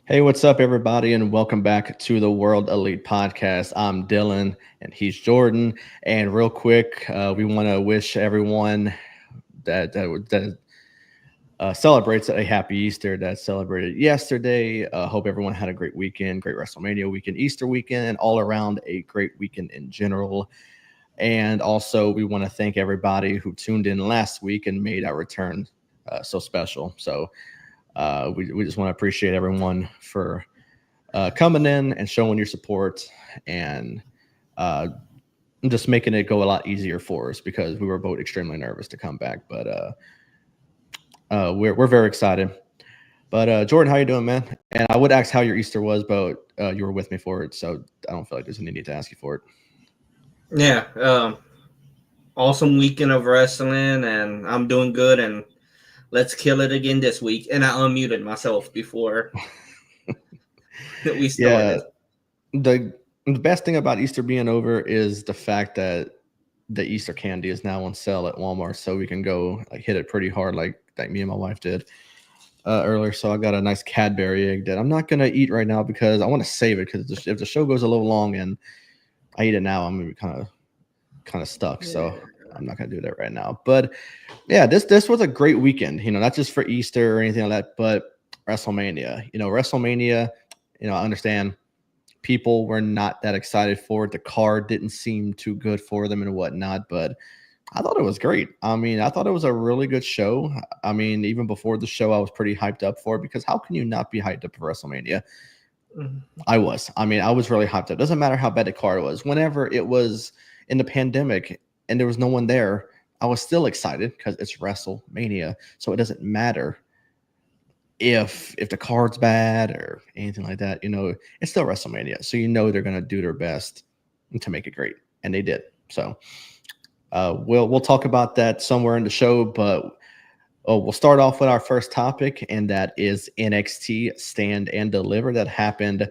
Hey, what's up, everybody, and welcome back to the World Elite Podcast. I'm Dylan, and he's Jordan. And real quick, we want to wish everyone that celebrates a happy Easter that celebrated yesterday. Hope everyone had a great weekend, great WrestleMania weekend, Easter weekend, and all around a great weekend in general. And also, we want to thank everybody who tuned in last week and made our return so special. So we just want to appreciate everyone for coming in and showing your support and just making it go a lot easier for us because we were both extremely nervous to come back. But we're very excited. But Jordan, how you doing, man? And I would ask how your Easter was, but you were with me for it, so I don't feel like there's any need to ask you for it. Yeah, awesome weekend of wrestling, and I'm doing good, and let's kill it again this week. And I unmuted myself before we started. Yeah, the best thing about Easter being over is the fact that the Easter candy is now on sale at Walmart, so we can go hit it pretty hard like me and my wife did earlier. So I got a nice Cadbury egg that I'm not going to eat right now because I want to save it, because if the show goes a little long and I eat it now, I'm going to be kind of stuck. Yeah. So I'm not going to do that right now. But yeah, this was a great weekend, not just for Easter or anything like that, but WrestleMania. WrestleMania, I understand people were not that excited for it. The card didn't seem too good for them and whatnot, but I thought it was great. I thought it was a really good show. Even before the show, I was pretty hyped up for it, because how can you not be hyped up for WrestleMania? Mm-hmm. I was really hyped up. Doesn't matter how bad the card was. Whenever it was in the pandemic and there was no one there, I was still excited because it's WrestleMania. So it doesn't matter if the card's bad or anything like that. It's still WrestleMania. So they're going to do their best to make it great. And they did. So we'll talk about that somewhere in the show, but we'll start off with our first topic, and that is NXT Stand and Deliver. That happened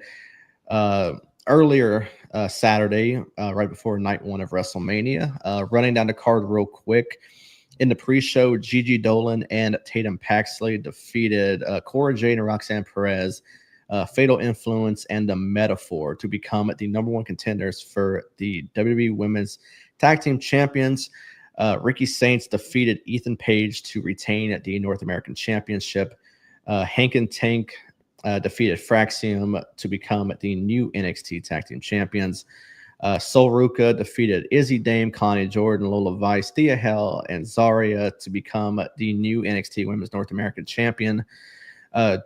earlier Saturday, right before night one of WrestleMania. Running down the card real quick. In the pre-show, Gigi Dolan and Tatum Paxley defeated Cora Jade and Roxanne Perez, Fatal Influence, and the Metaphor to become the number one contenders for the WWE Women's Tag Team Champions. Ricky Saints defeated Ethan Page to retain the North American Championship. Hank and Tank defeated Fraxium to become the new NXT Tag Team Champions. Sol Ruca defeated Izzy Dame, Connie Jordan, Lola Vice, Thea Hell, and Zarya to become the new NXT Women's North American Champion.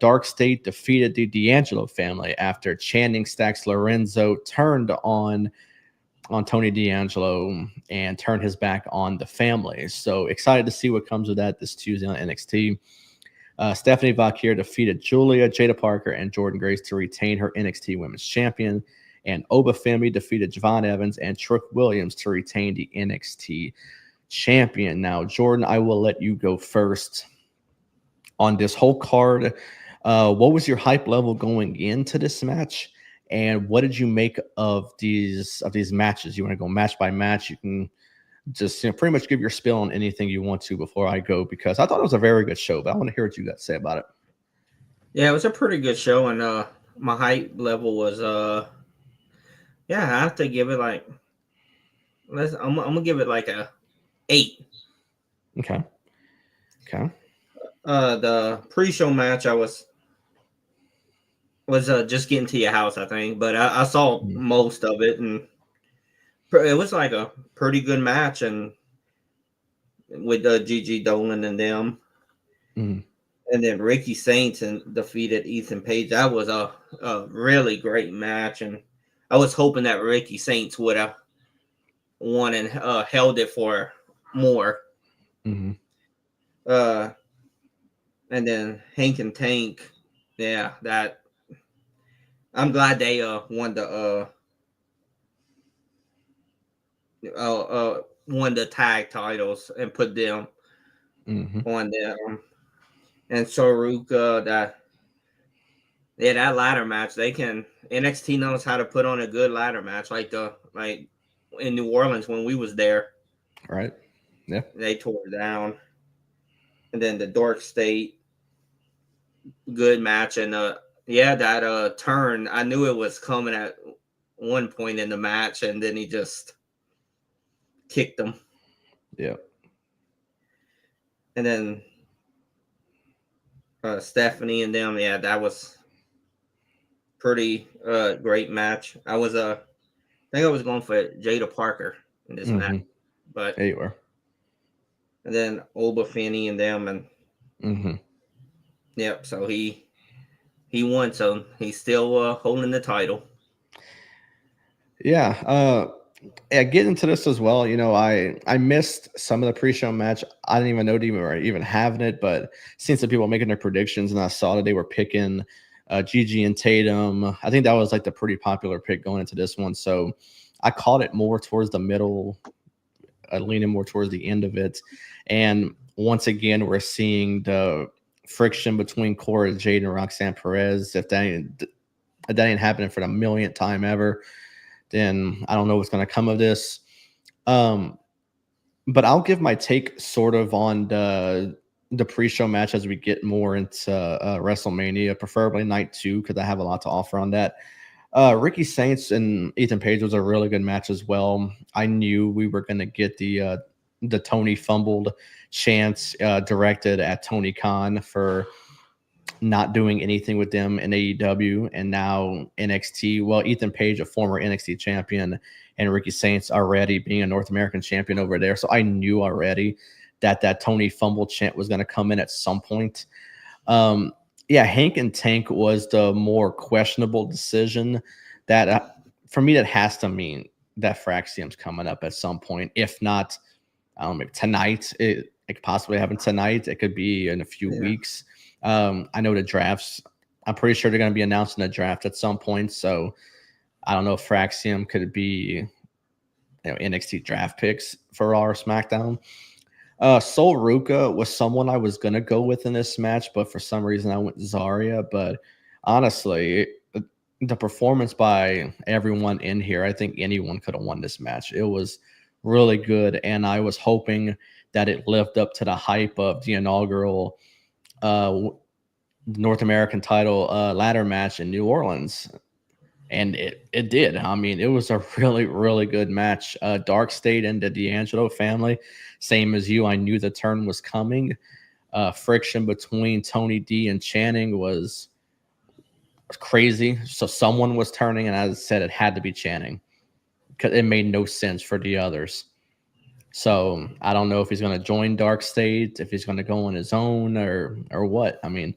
Dark State defeated the D'Angelo family after Channing Stacks Lorenzo turned on Tony D'Angelo and turned his back on the family. So excited to see what comes of that this Tuesday on NXT. Stephanie Vakir defeated Julia, Jada Parker, and Jordan Grace to retain her NXT Women's Champion. And Oba Femi defeated Javon Evans and Trick Williams to retain the NXT Champion. Now, Jordan, I will let you go first on this whole card. What was your hype level going into this match? And what did you make of these matches? You want to go match by match? You can just pretty much give your spill on anything you want to before I go, because I thought it was a very good show, but I want to hear what you got to say about it. Yeah, it was a pretty good show, and my hype level was Yeah, I have to give it like I'm gonna give it like a 8. Okay. Okay. The pre-show match I was just getting to your house, I think, but I saw Mm-hmm. most of it, and it was like a pretty good match, and with Gigi Dolan and them, Mm-hmm. and then Ricky Saints and defeated Ethan Page. That was a really great match, and I was hoping that Ricky Saints would have won and held it for more. Mm-hmm. Uh, and then Hank and Tank, yeah, that I'm glad they won the tag titles and put them Mm-hmm. on them. And Soruka, that ladder match, they can NXT knows how to put on a good ladder match, like in New Orleans when we was there. Right. Yeah. They tore it down. And then the Dark State, good match, and yeah, that turn, I knew it was coming at one point in the match, and then he just kicked them. Yeah. And then Stephanie and them, yeah, that was pretty great match. I think I was going for Jada Parker in this match, Mm-hmm. but There you are. and then Oba Finney and them, and Mm-hmm. yep, so he won, so he's still holding the title. Yeah. Yeah, get into this as well. I missed some of the pre-show match. I didn't even know they were even having it, but seeing some people making their predictions, and I saw that they were picking Gigi and Tatum. I think that was like the pretty popular pick going into this one. So I caught it more towards the middle, leaning more towards the end of it. And once again, we're seeing the friction between Cora Jade and Roxanne Perez. If that ain't happening for the millionth time ever, then I don't know what's going to come of this. Um, but I'll give my take sort of on the pre-show match as we get more into WrestleMania, preferably night 2, because I have a lot to offer on that. Ricky Saints and Ethan Page was a really good match as well. I knew we were going to get the Tony fumbled chance directed at Tony Khan for not doing anything with them in AEW and now NXT. Well, Ethan Page, a former NXT champion, and Ricky Saints already being a North American champion over there. So I knew already that Tony fumble chant was going to come in at some point. Yeah, Hank and Tank was the more questionable decision. That for me, that has to mean that Fraxium's coming up at some point. If not, maybe tonight. It could possibly happen tonight. It could be in a few weeks. I know the drafts. I'm pretty sure they're going to be announcing a draft at some point. So I don't know if Fraxium could be NXT draft picks for Raw or SmackDown. Sol Ruka was someone I was going to go with in this match, but for some reason I went Zarya. But honestly, the performance by everyone in here, I think anyone could have won this match. It was really good, and I was hoping that it lived up to the hype of the inaugural North American title ladder match in New Orleans. And it did. I mean, it was a really, really good match. Dark State and the D'Angelo family, same as you. I knew the turn was coming. Friction between Tony D and Channing was crazy. So someone was turning, and as I said, it had to be Channing because it made no sense for the others. So I don't know if he's going to join Dark State, if he's going to go on his own, or what. I mean,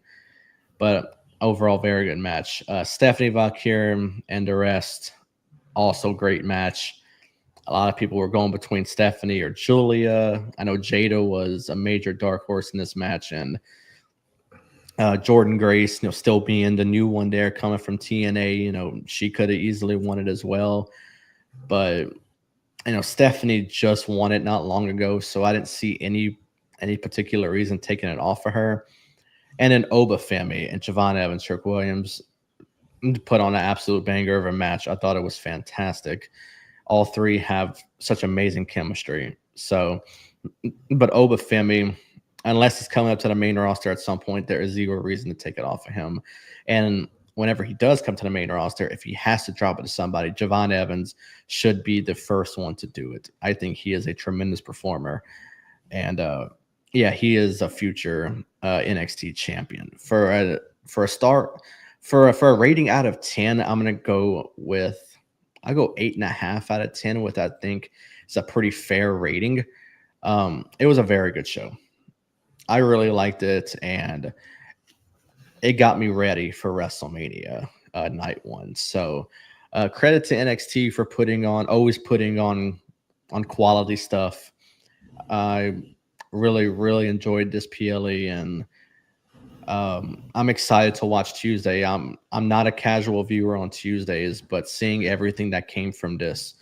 but overall, very good match. Stephanie Valkyrie and the rest, also great match. A lot of people were going between Stephanie or Julia. I know Jada was a major dark horse in this match, and Jordan Grace, still being the new one there coming from TNA. She could have easily won it as well, but Stephanie just won it not long ago, so I didn't see any particular reason taking it off of her. And then Oba Femi and Javon Evans, Trick Williams put on an absolute banger of a match. I thought it was fantastic. All three have such amazing chemistry. So, but Oba Femi, unless he's coming up to the main roster at some point, there is zero reason to take it off of him. And whenever he does come to the main roster, if he has to drop it to somebody, Javon Evans should be the first one to do it. I think he is a tremendous performer. And yeah, he is a future NXT champion. For a start, for a rating out of 10, I'm gonna go with, I go 8.5 out of 10, with I think it's a pretty fair rating. It was a very good show. I really liked it, and it got me ready for WrestleMania night one. So credit to NXT for always putting on quality stuff. I really enjoyed this PLE, and I'm excited to watch Tuesday. I'm not a casual viewer on Tuesdays, but seeing everything that came from this,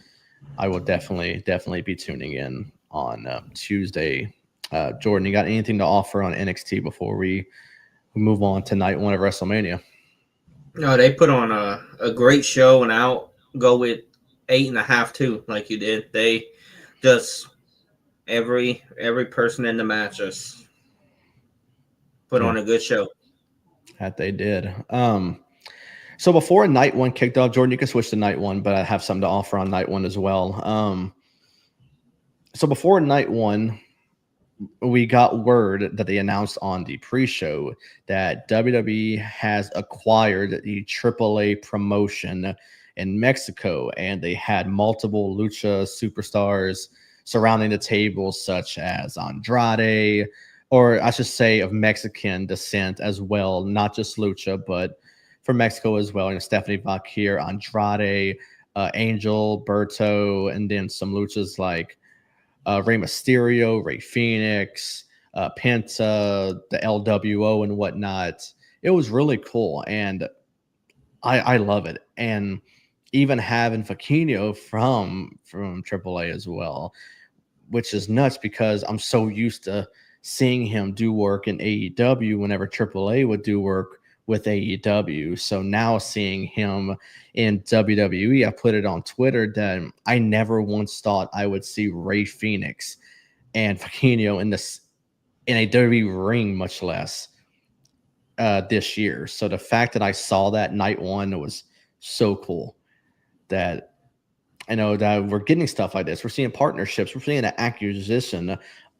I will definitely be tuning in on Tuesday. Jordan, you got anything to offer on NXT before we move on to night one of WrestleMania? No, they put on a great show, and I'll go with 8.5 too, like you did. They just every person in the match just put on a good show. That they did. So before night one kicked off, Jordan, you can switch to night one, but I have something to offer on night one as well. So before night one, we got word that they announced on the pre-show that WWE has acquired the AAA promotion in Mexico, and they had multiple lucha superstars surrounding the table, such as Andrade, or I should say of Mexican descent as well, not just lucha, but from Mexico as well. Stephanie Vakir, Andrade, Angel, Berto, and then some luchas like Rey Mysterio, Rey Phoenix, Penta, the LWO, and whatnot. It was really cool, and I love it. And even having Faquinho from AAA as well, which is nuts because I'm so used to seeing him do work in AEW whenever AAA would do work with AEW. So now seeing him in WWE, I put it on Twitter that I never once thought I would see Rey Phoenix and Faquinho in a WWE ring, much less this year. So the fact that I saw that night one was so cool. That I know that we're getting stuff like this. We're seeing partnerships. We're seeing an acquisition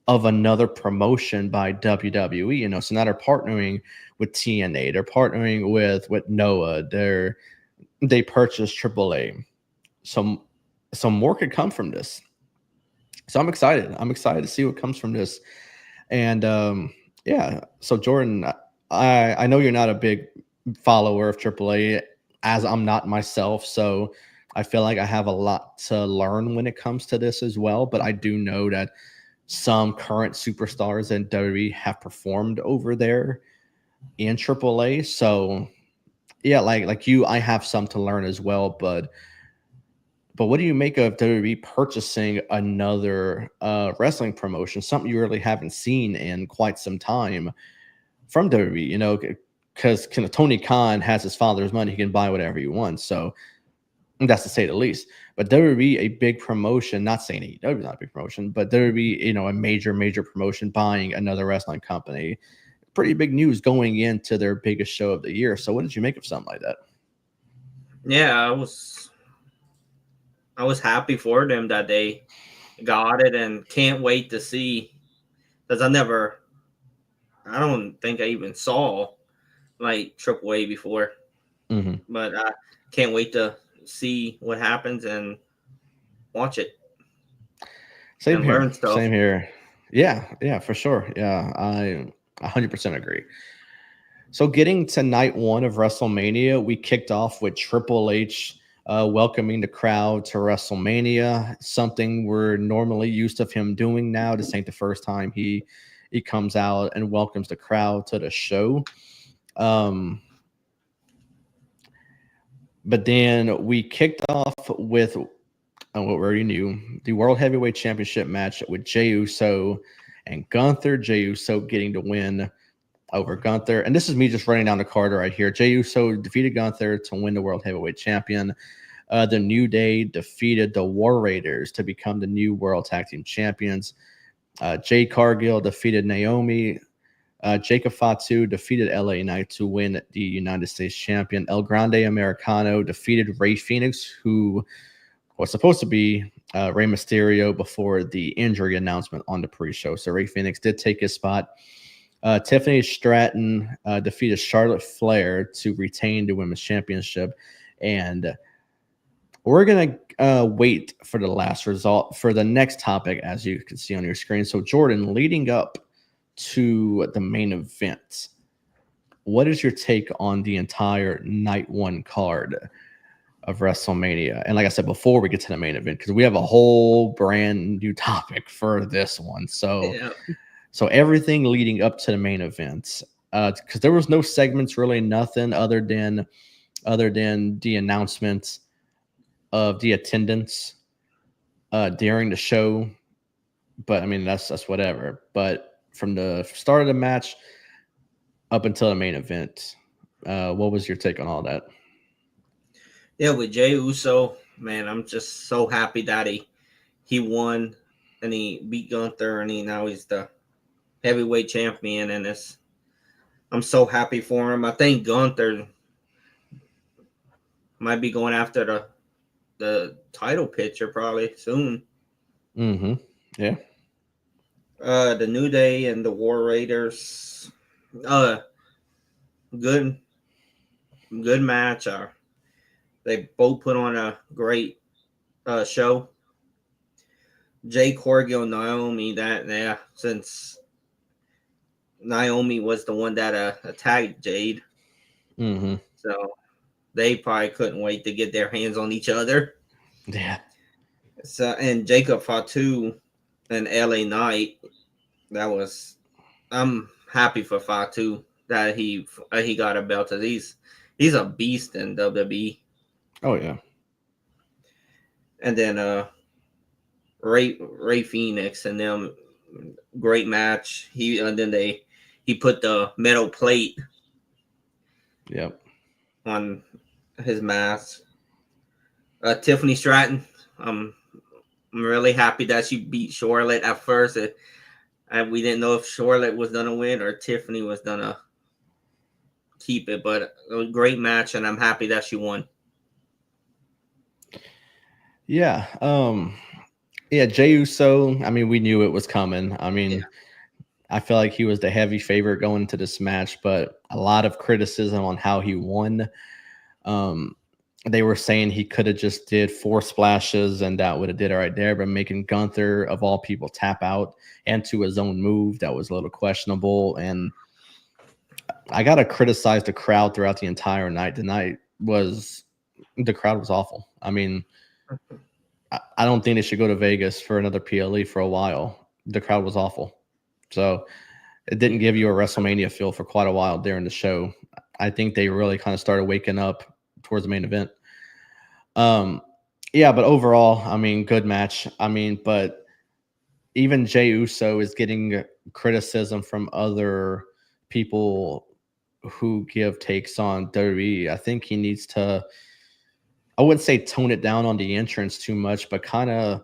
of another promotion by WWE. So now they're partnering with TNA. They're partnering with Noah. They purchased AAA. Some more could come from this. So I'm excited. I'm excited to see what comes from this. And yeah. So Jordan, I know you're not a big follower of AAA, as I'm not myself. So I feel like I have a lot to learn when it comes to this as well. But I do know that some current superstars in WWE have performed over there in AAA. So yeah, like you, I have some to learn as well. But what do you make of WWE purchasing another wrestling promotion, something you really haven't seen in quite some time from WWE? Because Tony Khan has his father's money; he can buy whatever he wants. So that's to say the least. But WWE, a big promotion, not saying AEW is not a big promotion, but WWE, a major promotion buying another wrestling company. Pretty big news going into their biggest show of the year. So what did you make of something like that? Yeah, I was happy for them that they got it, and can't wait to see, because I don't think I even saw like AAA before, but I can't wait to see what happens and watch it. Same and here. learn stuff. Same here. Yeah, for sure. Yeah, I 100% agree. So getting to night one of WrestleMania, we kicked off with Triple H welcoming the crowd to WrestleMania, something we're normally used of him doing now. This ain't the first time he comes out and welcomes the crowd to the show. But then we kicked off with what we already knew, the World Heavyweight Championship match with Jey Uso and Gunther. Jey Uso getting to win over Gunther. And this is me just running down the card right here. Jey Uso defeated Gunther to win the World Heavyweight Champion. The New Day defeated the War Raiders to become the new World Tag Team Champions. Jade Cargill defeated Naomi Jacob Fatu defeated LA Knight to win the United States champion. El Grande Americano defeated Rey Fenix, who was supposed to be Rey Mysterio before the injury announcement on the pre-show. So Rey Fenix did take his spot. Tiffany Stratton defeated Charlotte Flair to retain the women's championship. And we're going to wait for the last result for the next topic, as you can see on your screen. So, Jordan, leading up to the main event, what is your take on the entire night one card of WrestleMania? And like I said, before we get to the main event, because we have a whole brand new topic for this one. So, So everything leading up to the main event, because there was no segments, really nothing other than the announcements of the attendance during the show. But I mean, that's whatever. But from the start of the match up until the main event, what was your take on all that? Yeah, with Jey Uso, man, I'm just so happy that he won and he beat Gunther, and now he's the heavyweight champion, and I'm so happy for him. I think Gunther might be going after the title picture probably soon. Mm-hmm. Yeah. The New Day and the War Raiders, good match. They both put on a great show. Jay Corgill, Naomi, since Naomi was the one that attacked Jade. Mm-hmm. So they probably couldn't wait to get their hands on each other. Yeah. So, and Jacob Fatu and LA Knight, I'm happy for Fatu that he got a belt. He's a beast in WWE. Oh yeah. And then Rey Fenix and them, great match. He put the metal plate on his mask. Tiffany Stratton, I'm really happy that she beat Charlotte at first. And we didn't know if Charlotte was gonna win or Tiffany was gonna keep it, but a great match, and I'm happy that she won. Yeah. Jey Uso, I mean, we knew it was coming. I mean, I feel like he was the heavy favorite going into this match, but a lot of criticism on how he won. They were saying he could have just did 4 splashes and that would have did it right there, but making Gunther, of all people, tap out and to his own move, that was a little questionable. And I got to criticize the crowd throughout the entire night. The crowd was awful. I mean, I don't think they should go to Vegas for another PLE for a while. The crowd was awful. So it didn't give you a WrestleMania feel for quite a while during the show. I think they really kind of started waking up towards the main event. But overall, I mean, good match. I mean, but even Jey Uso is getting criticism from other people who give takes on WWE. I think he needs to, I wouldn't say tone it down on the entrance too much, but kind of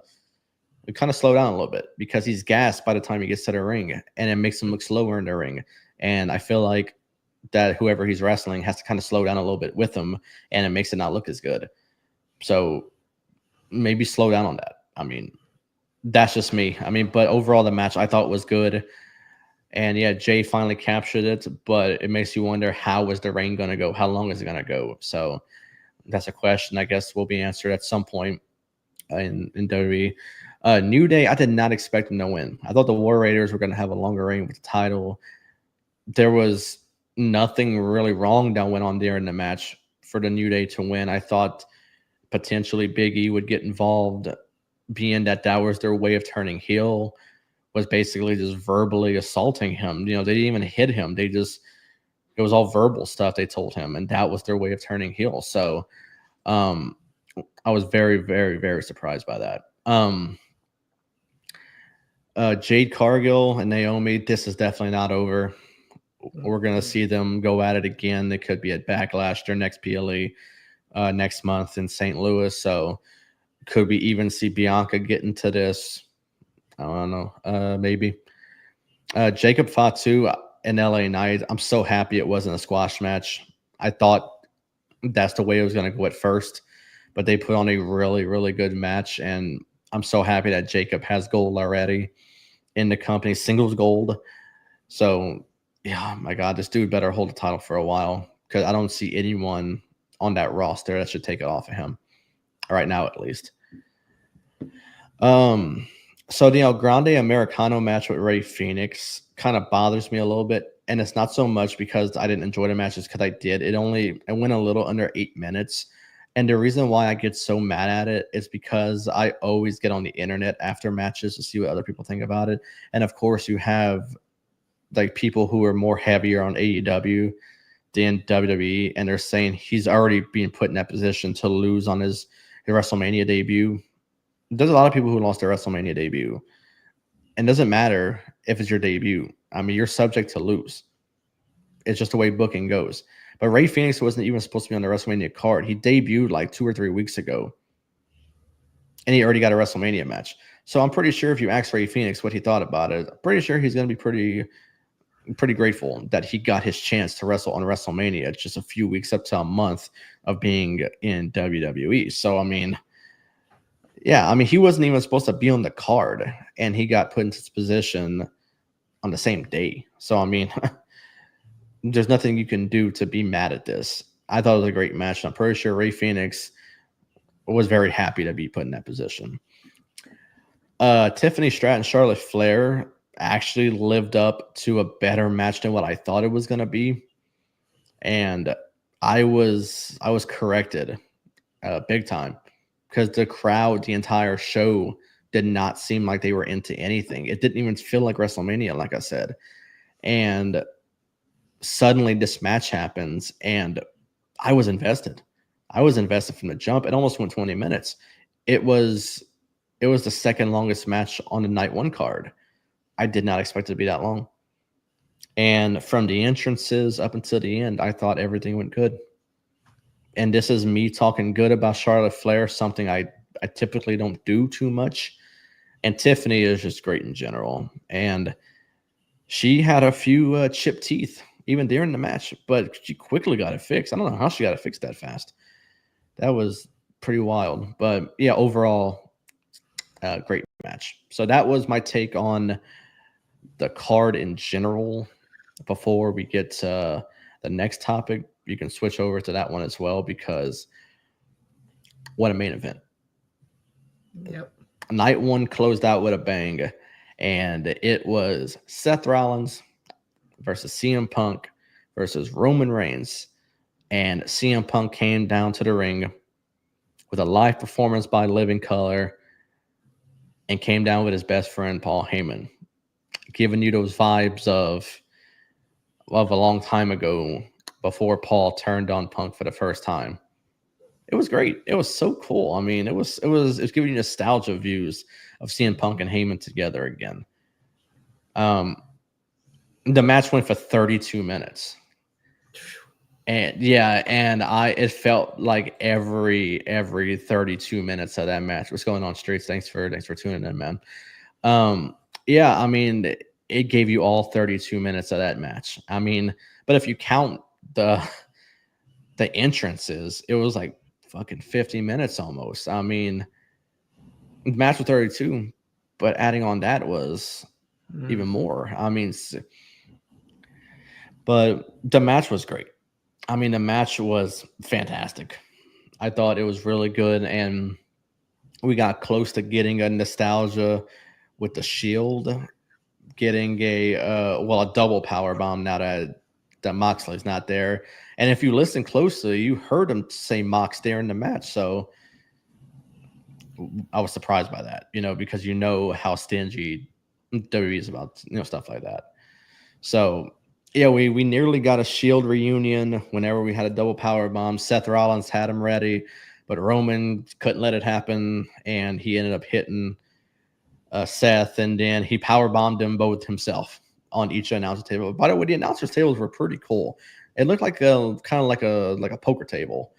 slow down a little bit, because he's gassed by the time he gets to the ring, and it makes him look slower in the ring. And I feel like that whoever he's wrestling has to kind of slow down a little bit with him, and it makes it not look as good. So maybe slow down on that. I mean, that's just me. I mean, but overall the match I thought was good. And yeah, Jay finally captured it, but it makes you wonder, how is the reign going to go? How long is it going to go? So that's a question I guess will be answered at some point in WWE. New Day, I did not expect them to win. I thought the War Raiders were going to have a longer reign with the title. There was nothing really wrong that went on there in the match for the New Day to win. I thought potentially Big E would get involved, being that was their way of turning heel, was basically just verbally assaulting him. You know, they didn't even hit him. It was all verbal stuff they told him, and that was their way of turning heel. So I was very, very, very surprised by that. Jade Cargill and Naomi, this is definitely not over. We're going to see them go at it again. They could be at Backlash, their next PLE next month in St. Louis. So could we even see Bianca get into this? I don't know. Maybe. Jacob Fatu, in LA Knight. I'm so happy it wasn't a squash match. I thought that's the way it was going to go at first, but they put on a really, really good match. And I'm so happy that Jacob has gold already in the company, singles gold. So, yeah, my God, this dude better hold the title for a while because I don't see anyone on that roster that should take it off of him right now, at least. So the El Grande Americano match with Rey Fenix kind of bothers me a little bit, and it's not so much because I didn't enjoy the matches because I did. It went a little under 8 minutes, and the reason why I get so mad at it is because I always get on the internet after matches to see what other people think about it, and of course you have like people who are more heavier on AEW than WWE, and they're saying he's already being put in that position to lose on his WrestleMania debut. There's a lot of people who lost their WrestleMania debut. And it doesn't matter if it's your debut. I mean, you're subject to lose. It's just the way booking goes. But Rey Fenix wasn't even supposed to be on the WrestleMania card. He debuted like 2 or 3 weeks ago. And he already got a WrestleMania match. So I'm pretty sure if you ask Rey Fenix what he thought about it, I'm pretty sure he's going to be pretty grateful that he got his chance to wrestle on WrestleMania just a few weeks up to a month of being in WWE. So, I mean, yeah, I mean, he wasn't even supposed to be on the card, and he got put into this position on the same day. So, I mean, there's nothing you can do to be mad at this. I thought it was a great match. I'm pretty sure Rey Fenix was very happy to be put in that position. Tiffany Stratton, Charlotte Flair actually lived up to a better match than what I thought it was going to be. And I was corrected big time. Because the crowd, the entire show, did not seem like they were into anything. It didn't even feel like WrestleMania, like I said. And suddenly this match happens, and I was invested. I was invested from the jump. It almost went 20 minutes. It was the second longest match on the night 1 card. I did not expect it to be that long. And from the entrances up until the end, I thought everything went good. And this is me talking good about Charlotte Flair, something I typically don't do too much. And Tiffany is just great in general. And she had a few chipped teeth even during the match, but she quickly got it fixed. I don't know how she got it fixed that fast. That was pretty wild. But yeah, overall, great match. So that was my take on the card in general. Before we get to the next topic, you can switch over to that one as well, because what a main event. Yep. Night 1 closed out with a bang, and it was Seth Rollins versus CM Punk versus Roman Reigns. And CM Punk came down to the ring with a live performance by Living Color and came down with his best friend, Paul Heyman, giving you those vibes of a long time ago before Paul turned on Punk for the first time. It was great. It was so cool. I mean, it was giving you nostalgia views of seeing Punk and Heyman together again. The match went for 32 minutes. And yeah, and it felt like every 32 minutes of that match. What's going on, Streets? Thanks for tuning in, man. Yeah, I mean, it gave you all 32 minutes of that match. I mean, but if you count the entrances, it was like fucking 50 minutes almost. I mean, the match was 32, but adding on that was even more. I mean, but the match was great. I mean, the match was fantastic. I thought it was really good, and we got close to getting a nostalgia with the Shield, getting a double power bomb now that Moxley's not there. And if you listen closely, you heard him say Mox during the match. So I was surprised by that, because how stingy WWE is about stuff like that. So yeah, we nearly got a Shield reunion whenever we had a double power bomb. Seth Rollins had him ready, but Roman couldn't let it happen, and he ended up hitting Seth, and then he power bombed them both himself on each announcer table. By the way, the announcers tables were pretty cool. It looked like kind of like a poker table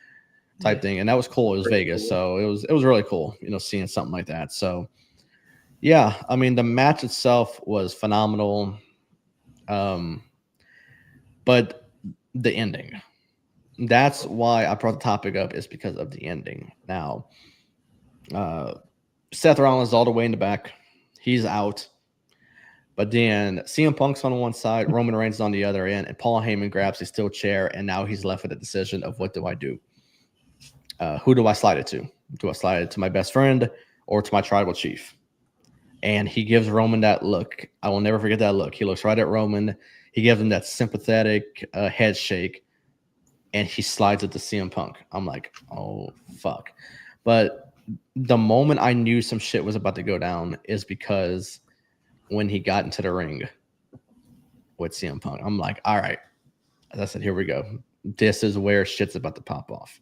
type thing, and that was cool. It was Vegas, cool. So it was really cool, seeing something like that. So yeah, I mean, the match itself was phenomenal. But the ending. That's why I brought the topic up, is because of the ending. Now, Seth Rollins is all the way in the back. He's out. But then CM Punk's on one side, Roman Reigns is on the other end, and Paul Heyman grabs his steel chair, and now he's left with a decision of what do I do? Who do I slide it to? Do I slide it to my best friend or to my tribal chief? And he gives Roman that look. I will never forget that look. He looks right at Roman. He gives him that sympathetic head shake, and he slides it to CM Punk. I'm like, oh, fuck. But the moment I knew some shit was about to go down is because when he got into the ring with CM Punk, I'm like, all right. As I said, here we go. This is where shit's about to pop off.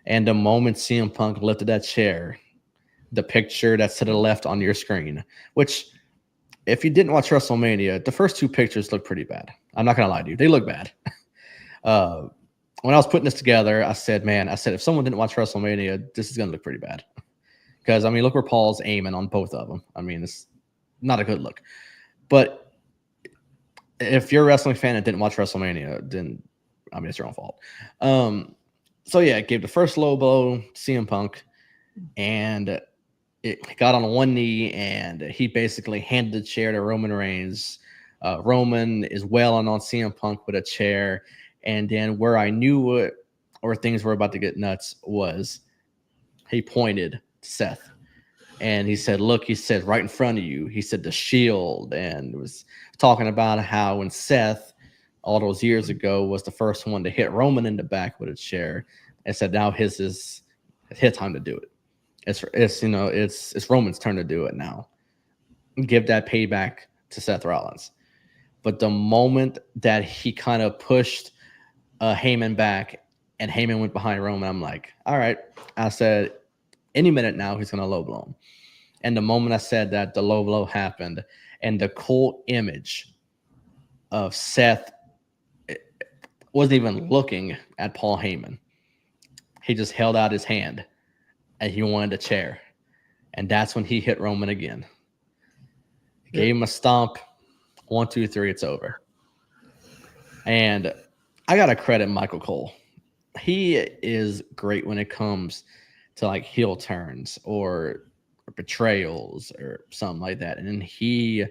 And the moment CM Punk lifted that chair, the picture that's to the left on your screen, which if you didn't watch WrestleMania, the first two pictures look pretty bad. I'm not going to lie to you. They look bad. When I was putting this together, I said, if someone didn't watch WrestleMania, this is going to look pretty bad. Because, I mean, look where Paul's aiming on both of them. I mean, it's not a good look. But if you're a wrestling fan and didn't watch WrestleMania, then, I mean, it's your own fault. So, yeah, it gave the first low blow to CM Punk, and it got on one knee, and he basically handed the chair to Roman Reigns. Roman is wailing on CM Punk with a chair. And then where I knew where things were about to get nuts was he pointed to Seth. And he said, look, he said, right in front of you. He said, the Shield. And was talking about how when Seth, all those years ago, was the first one to hit Roman in the back with a chair. And said, now his time to do it. It's Roman's turn to do it now. Give that payback to Seth Rollins. But the moment that he kind of pushed Heyman back and Heyman went behind Roman, I'm like, all right. I said, any minute now, he's going to low blow him. And the moment I said that, the low blow happened. And the cool image of Seth wasn't even looking at Paul Heyman. He just held out his hand and he wanted a chair. And that's when he hit Roman again. He gave him a stomp. 1, 2, 3, it's over. And I got to credit Michael Cole. He is great when it comes to like heel turns or betrayals or something like that. And then he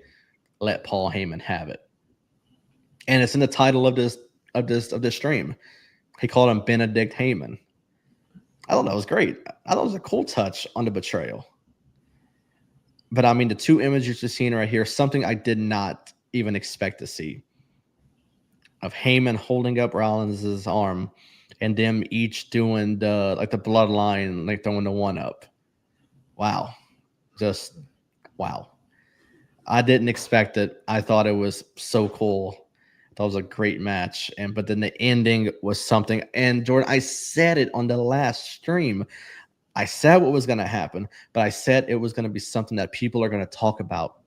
let Paul Heyman have it. And it's in the title of this stream. He called him Benedict Heyman. I thought that was great. I thought it was a cool touch on the betrayal. But I mean, the two images you're seeing right here, something I did not even expect to see. Of Heyman holding up Rollins' arm and them each doing the bloodline, like throwing the one up. Wow. Just wow. I didn't expect it. I thought it was so cool. That was a great match. But then the ending was something. And Jordan, I said it on the last stream. I said what was going to happen, but I said it was going to be something that people are going to talk about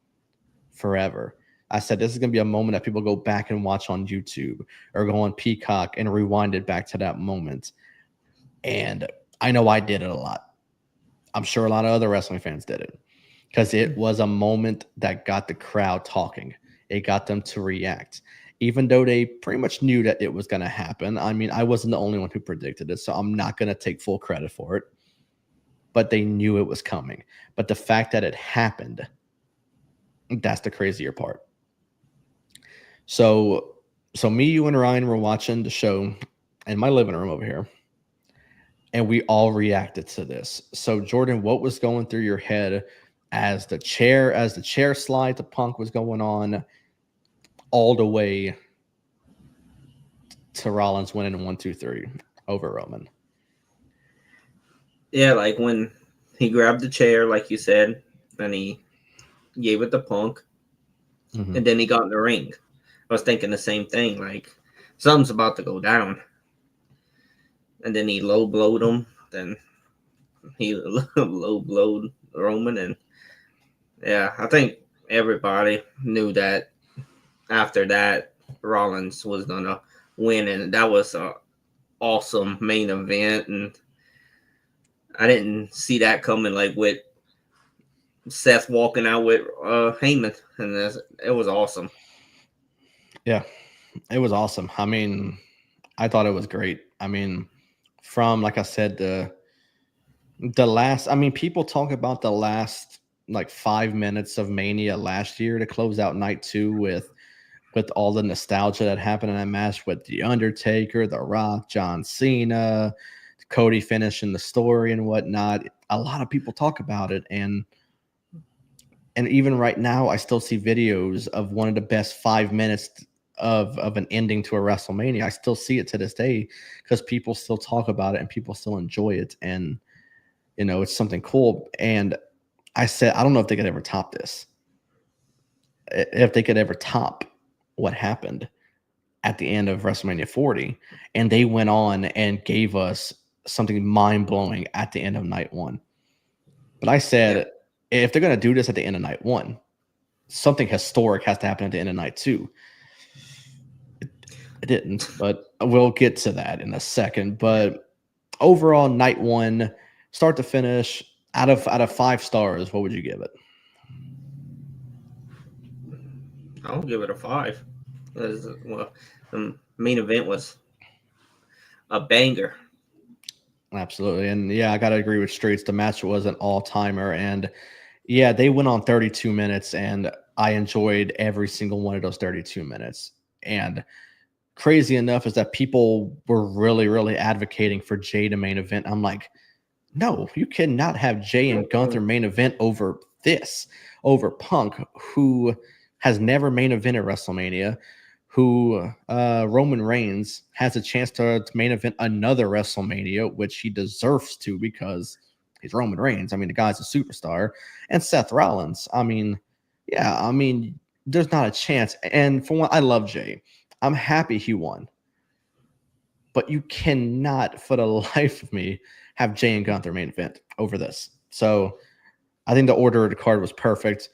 forever. I said this is going to be a moment that people go back and watch on YouTube or go on Peacock and rewind it back to that moment. And I know I did it a lot. I'm sure a lot of other wrestling fans did it because it was a moment that got the crowd talking. It got them to react, even though they pretty much knew that it was going to happen. I mean, I wasn't the only one who predicted it, so I'm not going to take full credit for it. But they knew it was coming. But the fact that it happened, that's the crazier part. So me, you, and Ryan were watching the show in my living room over here, and we all reacted to this. So Jordan, what was going through your head as the chair slide to Punk was going on, all the way to Rollins winning 1, 2, 3 over Roman? Yeah, like when he grabbed the chair, like you said, and he gave it to Punk, and then he got in the ring. I was thinking the same thing, like something's about to go down. And then he low blowed him, then he low blowed Roman, and yeah, I think everybody knew that after that Rollins was gonna win, and that was an awesome main event, and I didn't see that coming, like with Seth walking out with Heyman, and it was awesome. Yeah, It was awesome. I mean, I thought it was great. I mean, from like I said, the last. I mean, people talk about the last like 5 minutes of Mania last year to close out night two with all the nostalgia that happened in that match with The Undertaker, The Rock, John Cena, Cody finishing the story and whatnot. A lot of people talk about it, and even right now, I still see videos of one of the best 5 minutes of an ending to a WrestleMania. I still see it to this day because people still talk about it and people still enjoy it, and it's something cool. And I said, I don't know if they could ever top this. If they could ever top what happened at the end of WrestleMania 40, and they went on and gave us something mind blowing at the end of night one. But I said, if they're going to do this at the end of night one, something historic has to happen at the end of night two. It didn't, but we'll get to that in a second. But overall, night one, start to finish, out of 5 stars, what would you give it? I'll give it a 5. Well, the main event was a banger. Absolutely. And yeah, I got to agree with Streets. The match was an all-timer. And yeah, they went on 32 minutes, and I enjoyed every single one of those 32 minutes. And crazy enough is that people were really, really advocating for Jay to main event. I'm like, no, you cannot have Jay and Gunther main event over this, over Punk, who has never main evented WrestleMania, who Roman Reigns has a chance to main event another WrestleMania, which he deserves to because he's Roman Reigns. I mean, the guy's a superstar. And Seth Rollins. I mean, yeah, I mean, there's not a chance. And for one, I love Jay. I'm happy he won. But you cannot, for the life of me, have Jay and Gunther main event over this. So I think the order of the card was perfect.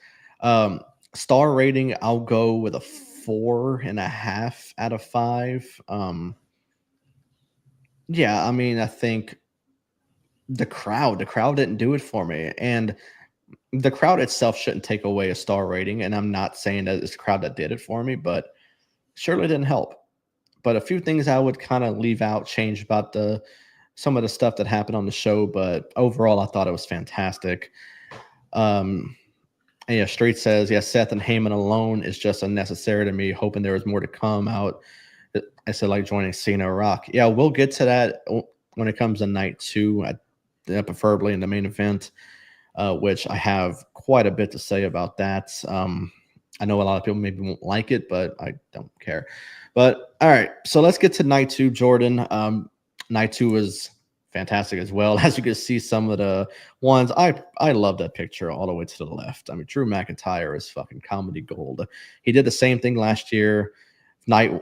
Star rating, I'll go with a 4.5 out of 5. Yeah, I mean, I think the crowd didn't do it for me. And the crowd itself shouldn't take away a star rating. And I'm not saying that it's the crowd that did it for me, but surely didn't help. But a few things I would kind of leave out, change about some of the stuff that happened on the show. But overall, I thought it was fantastic. And yeah, Street says, yeah, Seth and Heyman alone is just unnecessary to me. Hoping there was more to come out. I said, like joining Cena or Rock. Yeah, we'll get to that when it comes to night two, preferably in the main event, which I have quite a bit to say about that. I know a lot of people maybe won't like it, but I don't care. But all right, so let's get to night two, Jordan. Night two was fantastic as well. As you can see, some of the ones I love that picture all the way to the left. I mean, Drew McIntyre is fucking comedy gold. He did the same thing last year. I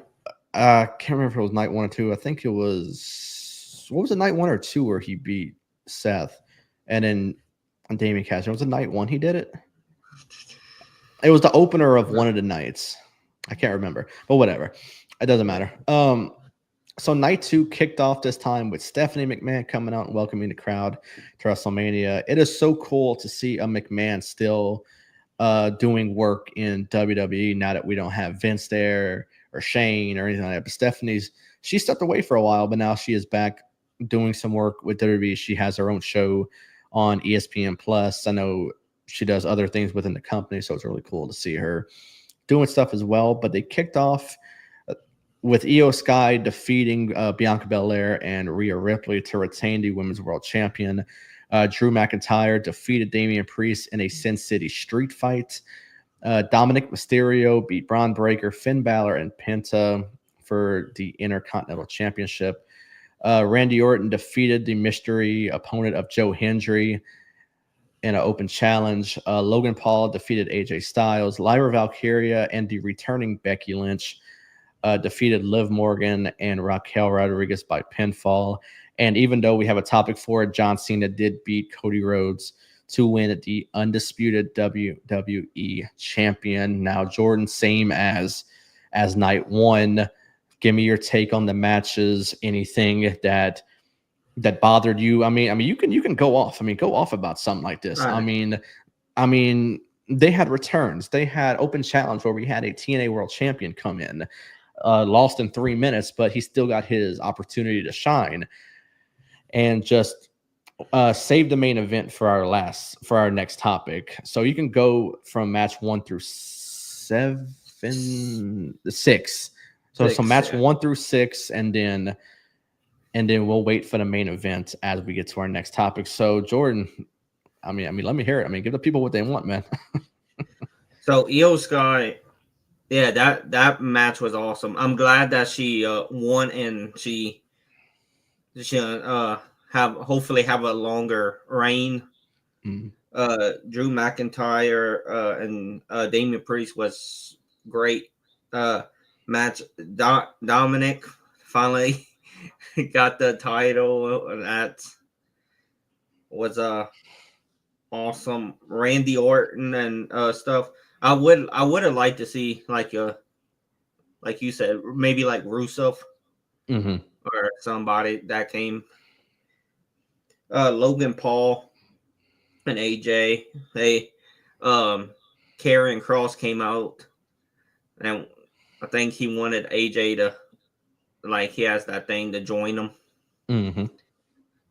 can't remember if it was night 1 or 2. I think it was, what was it, night 1 or 2 where he beat Seth, and then Damien Cash. It was a night 1 he did it. It was the opener of one of the nights. I can't remember, but whatever. It doesn't matter. So night 2 kicked off this time with Stephanie McMahon coming out and welcoming the crowd to WrestleMania. It is so cool to see a McMahon still doing work in WWE now that we don't have Vince there or Shane or anything like that. But she stepped away for a while, but now she is back doing some work with WWE. She has her own show on ESPN Plus. I know she does other things within the company, so it's really cool to see her doing stuff as well. But they kicked off with Io Sky defeating Bianca Belair and Rhea Ripley to retain the Women's World Champion. Drew McIntyre defeated Damian Priest in a Sin City street fight. Dominic Mysterio beat Braun Breaker, Finn Balor, and Penta for the Intercontinental Championship. Randy Orton defeated the mystery opponent of Joe Hendry in an open challenge. Logan Paul defeated AJ Styles. Lyra Valkyria and the returning Becky Lynch defeated Liv Morgan and Raquel Rodriguez by pinfall. And even though we have a topic for it, John Cena did beat Cody Rhodes to win the undisputed WWE champion. Now, Jordan, same as night 1. Give me your take on the matches. Anything that bothered you? I mean, you can go off. I mean, go off about something like this. Right. I mean, they had returns. They had open challenge where we had a TNA World Champion come in. lost in 3 minutes, but he still got his opportunity to shine and just save the main event for our next topic. So you can go from match 1 through 6. So match 1 through 6, and then we'll wait for the main event as we get to our next topic. So Jordan, I mean, let me hear it. I mean, give the people what they want, man. So Io Sky, yeah, that match was awesome. I'm glad that she won, and she hopefully have a longer reign. Mm. Drew McIntyre and Damian Priest was great match. Dominic finally got the title. That was awesome. Randy Orton and stuff. I would have liked to see like you said, maybe like Rusev or somebody that came. Logan Paul and AJ. They Karrion Kross came out, and I think he wanted AJ to, like, he has that thing to join him.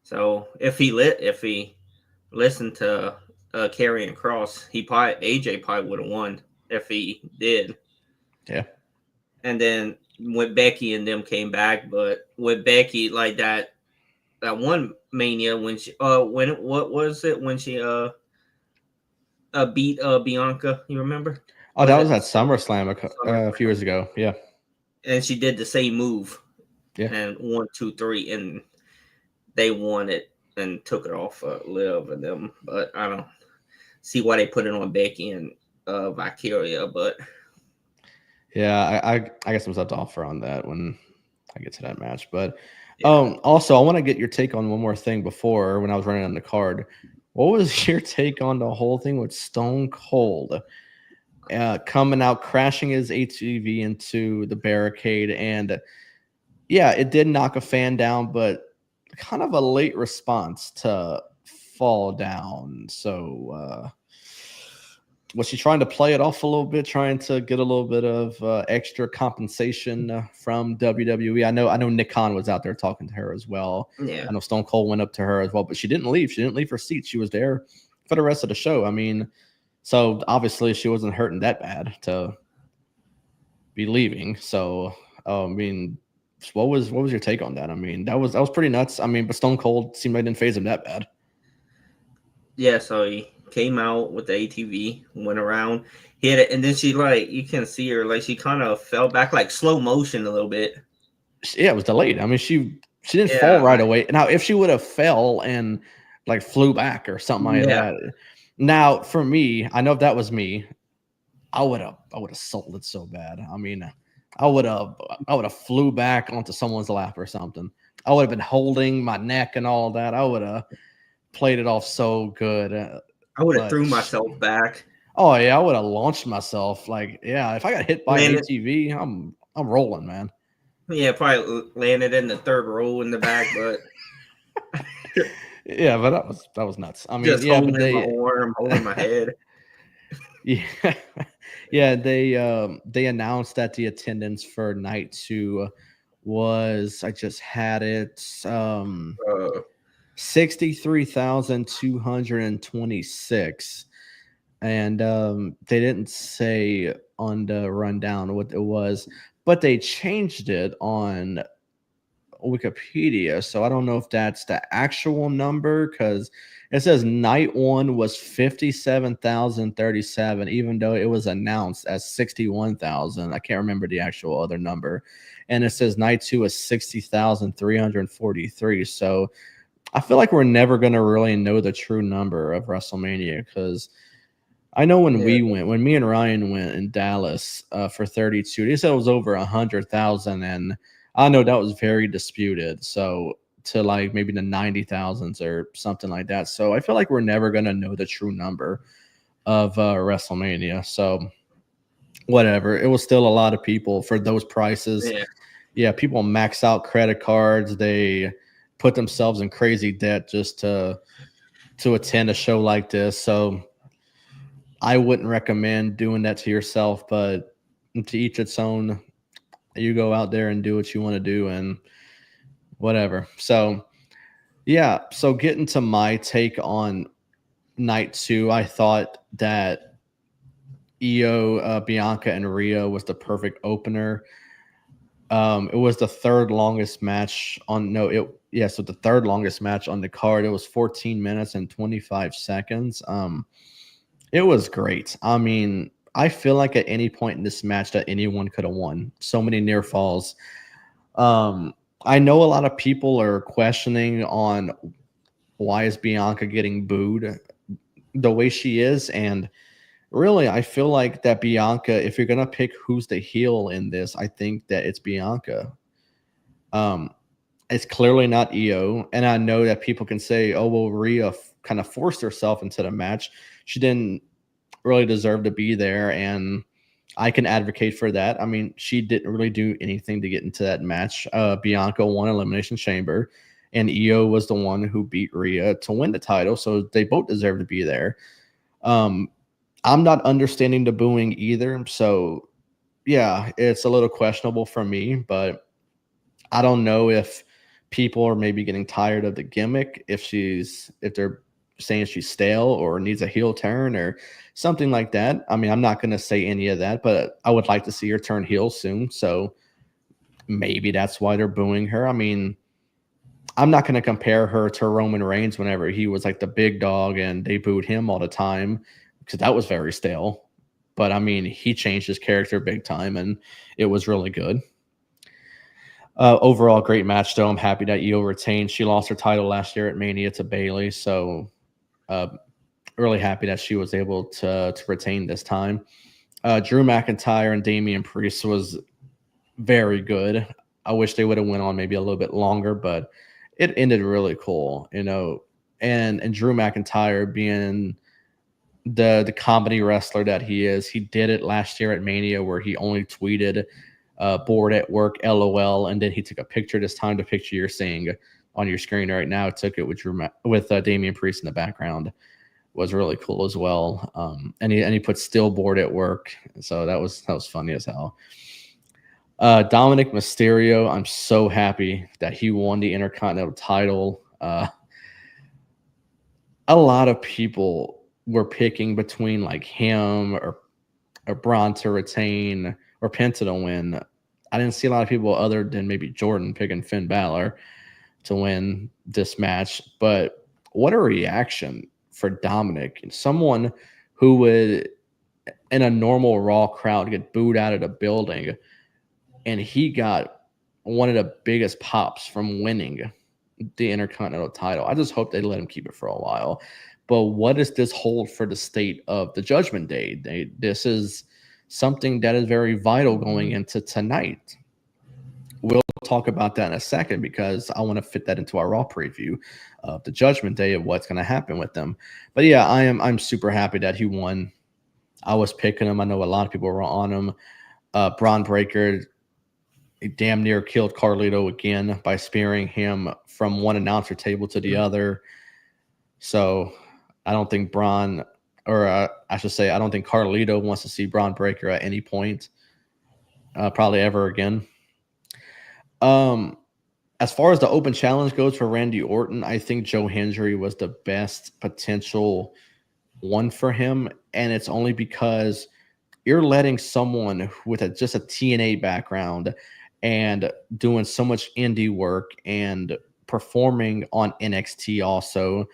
So if he listened to Karrion Kross, AJ probably would have won if he did. Yeah. And then when Becky and them came back, but with Becky, like that one Mania when she what was it when she beat Bianca, you remember? Oh, that was at SummerSlam a few years ago. Yeah. And she did the same move. Yeah. And 1, 2, 3, and they won it and took it off Liv and them. But I don't see why they put it on Becky and Valkyria. But yeah, I guess I'm set to offer on that when I get to that match. But also, I want to get your take on one more thing before when I was running on the card. What was your take on the whole thing with Stone Cold coming out, crashing his ATV into the barricade? And yeah, it did knock a fan down, but kind of a late response to fall down. So was she trying to play it off a little bit, trying to get a little bit of extra compensation from WWE? I know Nick Khan was out there talking to her as well. Yeah. I know Stone Cold went up to her as well, but she didn't leave. She didn't leave her seat. She was there for the rest of the show. I mean, so obviously she wasn't hurting that bad to be leaving. So I mean, what was your take on that? I mean, that was pretty nuts. I mean, but Stone Cold seemed like it didn't phase him that bad. Yeah, so he came out with the ATV, went around, hit it, and then she, like, you can see her, like, she kind of fell back, like slow motion a little bit. Yeah, it was delayed. I mean, she didn't fall right away. Now, if she would have fell and like flew back or something like that. Now, for me, I know if that was me, I would have sold it so bad. I mean, I would have flew back onto someone's lap or something. I would have been holding my neck and all that. I would have played it off so good. I would have threw myself back. Oh yeah, I would have launched myself. Like, yeah, if I got hit by an ATV, I'm rolling, man. Yeah, probably landed in the third row in the back, but yeah, but that was nuts. I mean, just yeah, holding but they my arm, holding my head. Yeah, yeah. They announced that the attendance for night 2 was, I just had it, 63,226, and they didn't say on the rundown what it was, but they changed it on Wikipedia, so I don't know if that's the actual number, because it says night 1 was 57,037, even though it was announced as 61,000. I can't remember the actual other number. And it says night 2 is 60,343. So I feel like we're never going to really know the true number of WrestleMania, because I know when when me and Ryan went in Dallas for 32, they said it was over 100,000, and I know that was very disputed. So to like maybe the 90,000s or something like that. So I feel like we're never going to know the true number of WrestleMania. So whatever. It was still a lot of people for those prices. Yeah, people max out credit cards. They put themselves in crazy debt just to attend a show like this. So I wouldn't recommend doing that to yourself, but to each its own. You go out there and do what you want to do and whatever. So, yeah. So, getting to my take on night 2, I thought that Io, Bianca, and Rhea was the perfect opener. It was the third longest match on so the third longest match on the card. It was 14 minutes and 25 seconds. It was great. I mean, I feel like at any point in this match that anyone could have won. So many near falls. I know a lot of people are questioning on why is Bianca getting booed the way she is, and really, I feel like that Bianca, if you're gonna pick who's the heel in this, I think that it's Bianca. Um, it's clearly not Io, and I know that people can say, "Oh, well, Rhea kind of forced herself into the match. She didn't really deserve to be there," and I can advocate for that. I mean, she didn't really do anything to get into that match. Bianca won Elimination Chamber, and Io was the one who beat Rhea to win the title, so they both deserve to be there. I'm not understanding the booing either. So, yeah, it's a little questionable for me, but I don't know if people are maybe getting tired of the gimmick, if they're saying she's stale or needs a heel turn or something like that. I mean, I'm not going to say any of that, but I would like to see her turn heel soon. So maybe that's why they're booing her. I mean, I'm not going to compare her to Roman Reigns whenever he was like the big dog and they booed him all the time, because that was very stale. But I mean, he changed his character big time, and it was really good. Overall, great match, though. I'm happy that Io retained. She lost her title last year at Mania to Bayley, so really happy that she was able to retain this time. Drew McIntyre and Damian Priest was very good. I wish they would have went on maybe a little bit longer, but it ended really cool, you know. And Drew McIntyre, being the comedy wrestler that he is, he did it last year at Mania where he only tweeted bored at work LOL, and then he took a picture this time. The picture you're seeing on your screen right now, took it with Damian Priest in the background. Was really cool as well. And he put still bored at work, so that was funny as hell. Dominic Mysterio, I'm so happy that he won the Intercontinental title. A lot of people were picking between like him or Braun to retain or Penta to win. I didn't see a lot of people other than maybe Jordan picking Finn Balor to win this match. But what a reaction for Dominic, someone who would in a normal Raw crowd get booed out of the building, and he got one of the biggest pops from winning the Intercontinental title. I just hope they let him keep it for a while. But what does this hold for the state of the Judgment Day? This is something that is very vital going into tonight. We'll talk about that in a second because I want to fit that into our Raw preview of the Judgment Day of what's going to happen with them. But yeah, I'm super happy that he won. I was picking him. I know a lot of people were on him. Braun Breaker damn near killed Carlito again by spearing him from one announcer table to the other. So I don't think I don't think Carlito wants to see Braun Breaker at any point, probably ever again. As far as the open challenge goes for Randy Orton, I think Joe Hendry was the best potential one for him, and it's only because you're letting someone with just a TNA background and doing so much indie work and performing on NXT also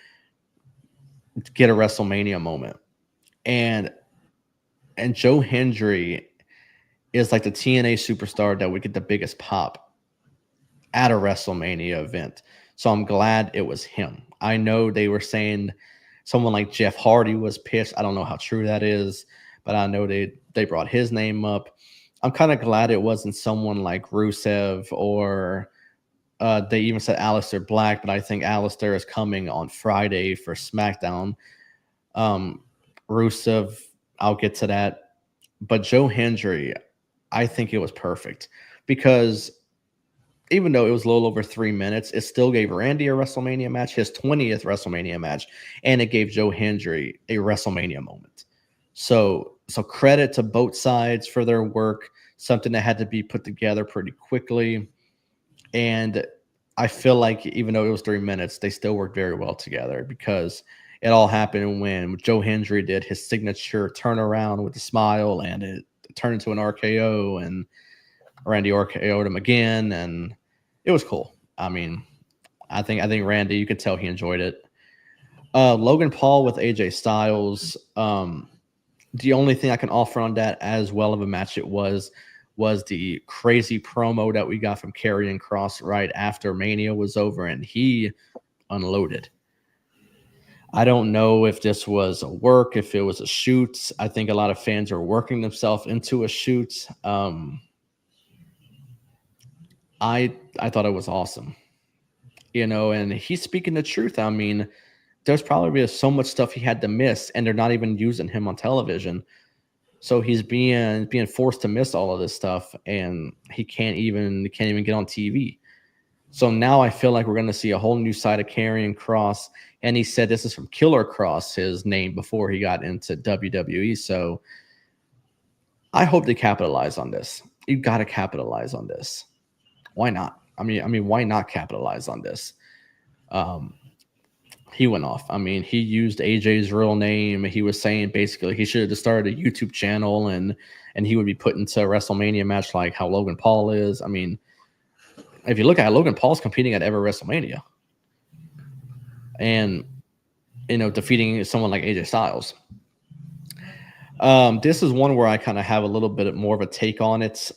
get a WrestleMania moment. And Joe Hendry is like the TNA superstar that would get the biggest pop at a WrestleMania event. So I'm glad it was him. I know they were saying someone like Jeff Hardy was pissed. I don't know how true that is, but I know they brought his name up. I'm kind of glad it wasn't someone like Rusev or they even said Aleister Black, but I think Aleister is coming on Friday for SmackDown. Rusev, I'll get to that. But Joe Hendry, I think it was perfect because even though it was a little over 3 minutes, it still gave Randy a WrestleMania match, his 20th WrestleMania match, and it gave Joe Hendry a WrestleMania moment. So credit to both sides for their work. something that had to be put together pretty quickly. And I feel like even though it was 3 minutes, they still worked very well together because it all happened when Joe Hendry did his signature turnaround with the smile, and it turned into an RKO, and Randy RKO'd him again, and it was cool. I mean, I think Randy, you could tell he enjoyed it. Logan Paul with AJ Styles. The only thing I can offer on that, as well of a match it was the crazy promo that we got from Karrion Kross right after Mania was over, and he unloaded. I don't know if this was a work, if it was a shoot. I think a lot of fans are working themselves into a shoot. I thought it was awesome, and he's speaking the truth. I mean, there's probably so much stuff he had to miss, and they're not even using him on television. So he's being forced to miss all of this stuff, and he can't even get on TV. So now I feel like we're going to see a whole new side of Karrion Kross. And he said this is from Killer Kross, his name before he got into WWE. So I hope they capitalize on this. You got to capitalize on this. Why not? I mean, why not capitalize on this? He went off. I mean, he used AJ's real name. He was saying basically he should have just started a YouTube channel and he would be put into a WrestleMania match like how Logan Paul is. I mean, if you look at it, Logan Paul's competing at every WrestleMania. And, defeating someone like AJ Styles. This is one where I kind of have a little bit more of a take on it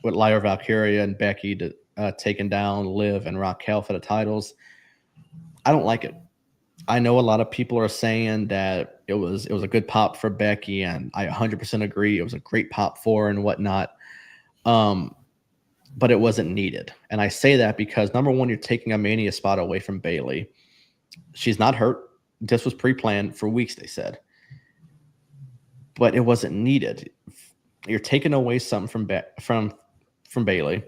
with Lyra Valkyria and Becky taking down Liv and Raquel for the titles. I don't like it. I know a lot of people are saying that it was a good pop for Becky, and I 100% agree. It was a great pop for her and whatnot. But it wasn't needed. And I say that because, number one, you're taking a Mania spot away from Bayley. She's not hurt. This was pre-planned for weeks, they said. But it wasn't needed. You're taking away something from Bayley,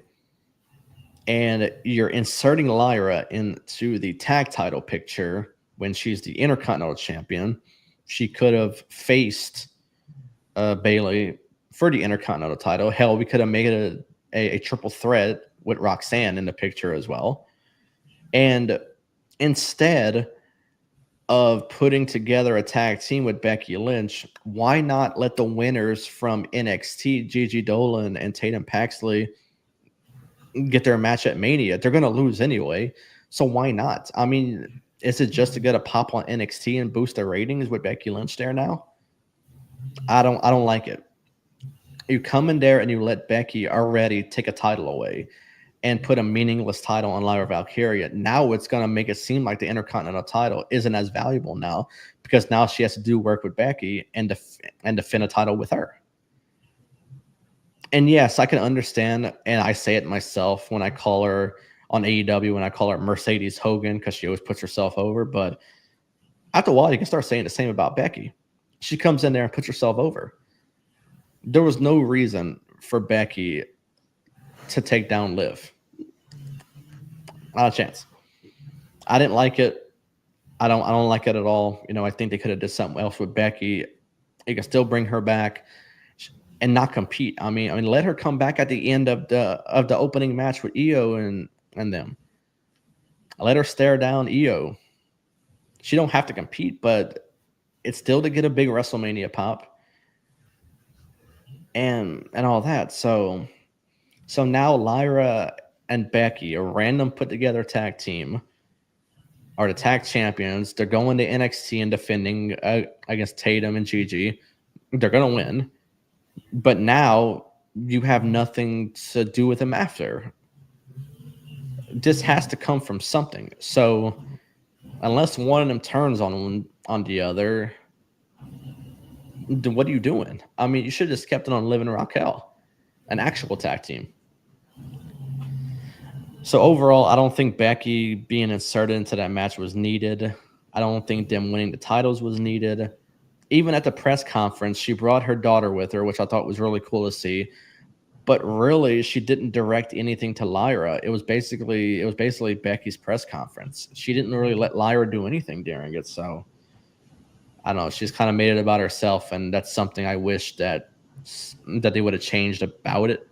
and you're inserting Lyra into the tag title picture when she's the Intercontinental Champion. She could have faced Bayley for the Intercontinental title. Hell, we could have made it a triple threat with Roxanne in the picture as well. And instead of putting together a tag team with Becky Lynch, why not let the winners from NXT, Gigi Dolan and Tatum Paxley, get their match at Mania? They're going to lose anyway, so why not? I mean, is it just to get a pop on NXT and boost their ratings with Becky Lynch there now? I don't like it. You come in there and you let Becky already take a title away and put a meaningless title on Lyra Valkyria. Now it's going to make it seem like the Intercontinental title isn't as valuable now, because now she has to do work with Becky and defend a title with her. And yes, I can understand, and I say it myself when I call her on AEW, when I call her Mercedes Hogan, because she always puts herself over. But after a while, you can start saying the same about Becky. She comes in there and puts herself over. There was no reason for Becky to take down Liv. Not a chance. I didn't like it. I don't like it at all. I think they could have did something else with Becky. You can still bring her back and not compete. I mean, let her come back at the end of the opening match with Io and them. Let her stare down Io. She don't have to compete, but it's still to get a big WrestleMania pop and all that. So now Lyra and Becky, a random put together tag team, are the tag champions. They're going to NXT and defending against Tatum and Gigi. They're going to win. But now you have nothing to do with them after. This has to come from something. So unless one of them turns on the other, then what are you doing? I mean, you should have just kept it on Liv and Raquel, an actual tag team. So overall, I don't think Becky being inserted into that match was needed. I don't think them winning the titles was needed. Even at the press conference, she brought her daughter with her, which I thought was really cool to see. But really, she didn't direct anything to Lyra. It was basically Becky's press conference. She didn't really let Lyra do anything during it. So I don't know. She's kind of made it about herself, and that's something I wish that that they would have changed about it.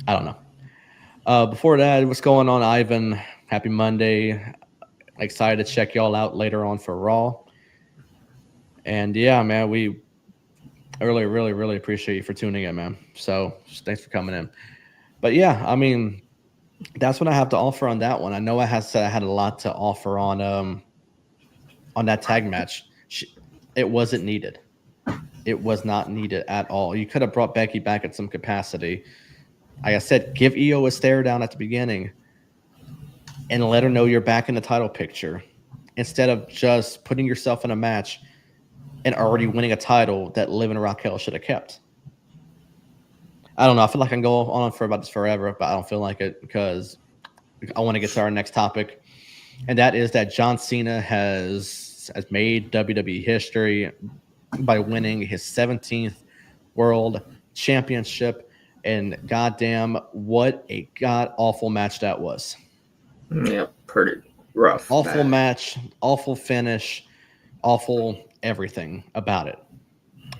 I don't know. Before that, what's going on, Ivan? Happy Monday. Excited to check y'all out later on for Raw. And yeah, man, we really, really, really appreciate you for tuning in, man. So thanks for coming in. But yeah, I mean, that's what I have to offer on that one. I know I said I had a lot to offer on that tag match. It wasn't needed. It was not needed at all. You could have brought Becky back at some capacity. Like I said, give Io a stare down at the beginning and let her know you're back in the title picture instead of just putting yourself in a match and already winning a title that Liv and Raquel should have kept. I don't know. I feel like I can go on for about this forever, but I don't feel like it because I want to get to our next topic. And that is that John Cena has made WWE history by winning his 17th World Championship. And goddamn, what a god-awful match that was. Yeah, pretty rough. Awful match, awful finish, awful everything about it.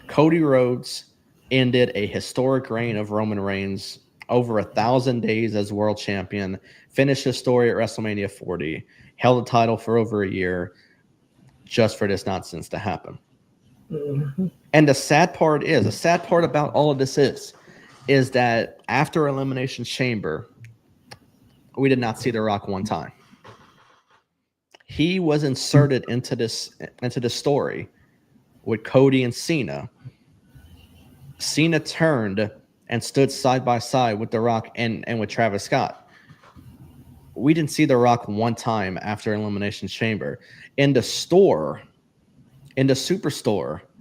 Cody Rhodes ended a historic reign of Roman Reigns, over 1,000 days as world champion, finished his story at WrestleMania 40, held the title for over a year just for this nonsense to happen. Mm-hmm. And the sad part about all of this is that after Elimination Chamber, we did not see The Rock one time. He was inserted into the story with Cody and Cena. Cena turned and stood side by side with The Rock and with Travis Scott. We didn't see The Rock one time after Elimination Chamber. In the superstore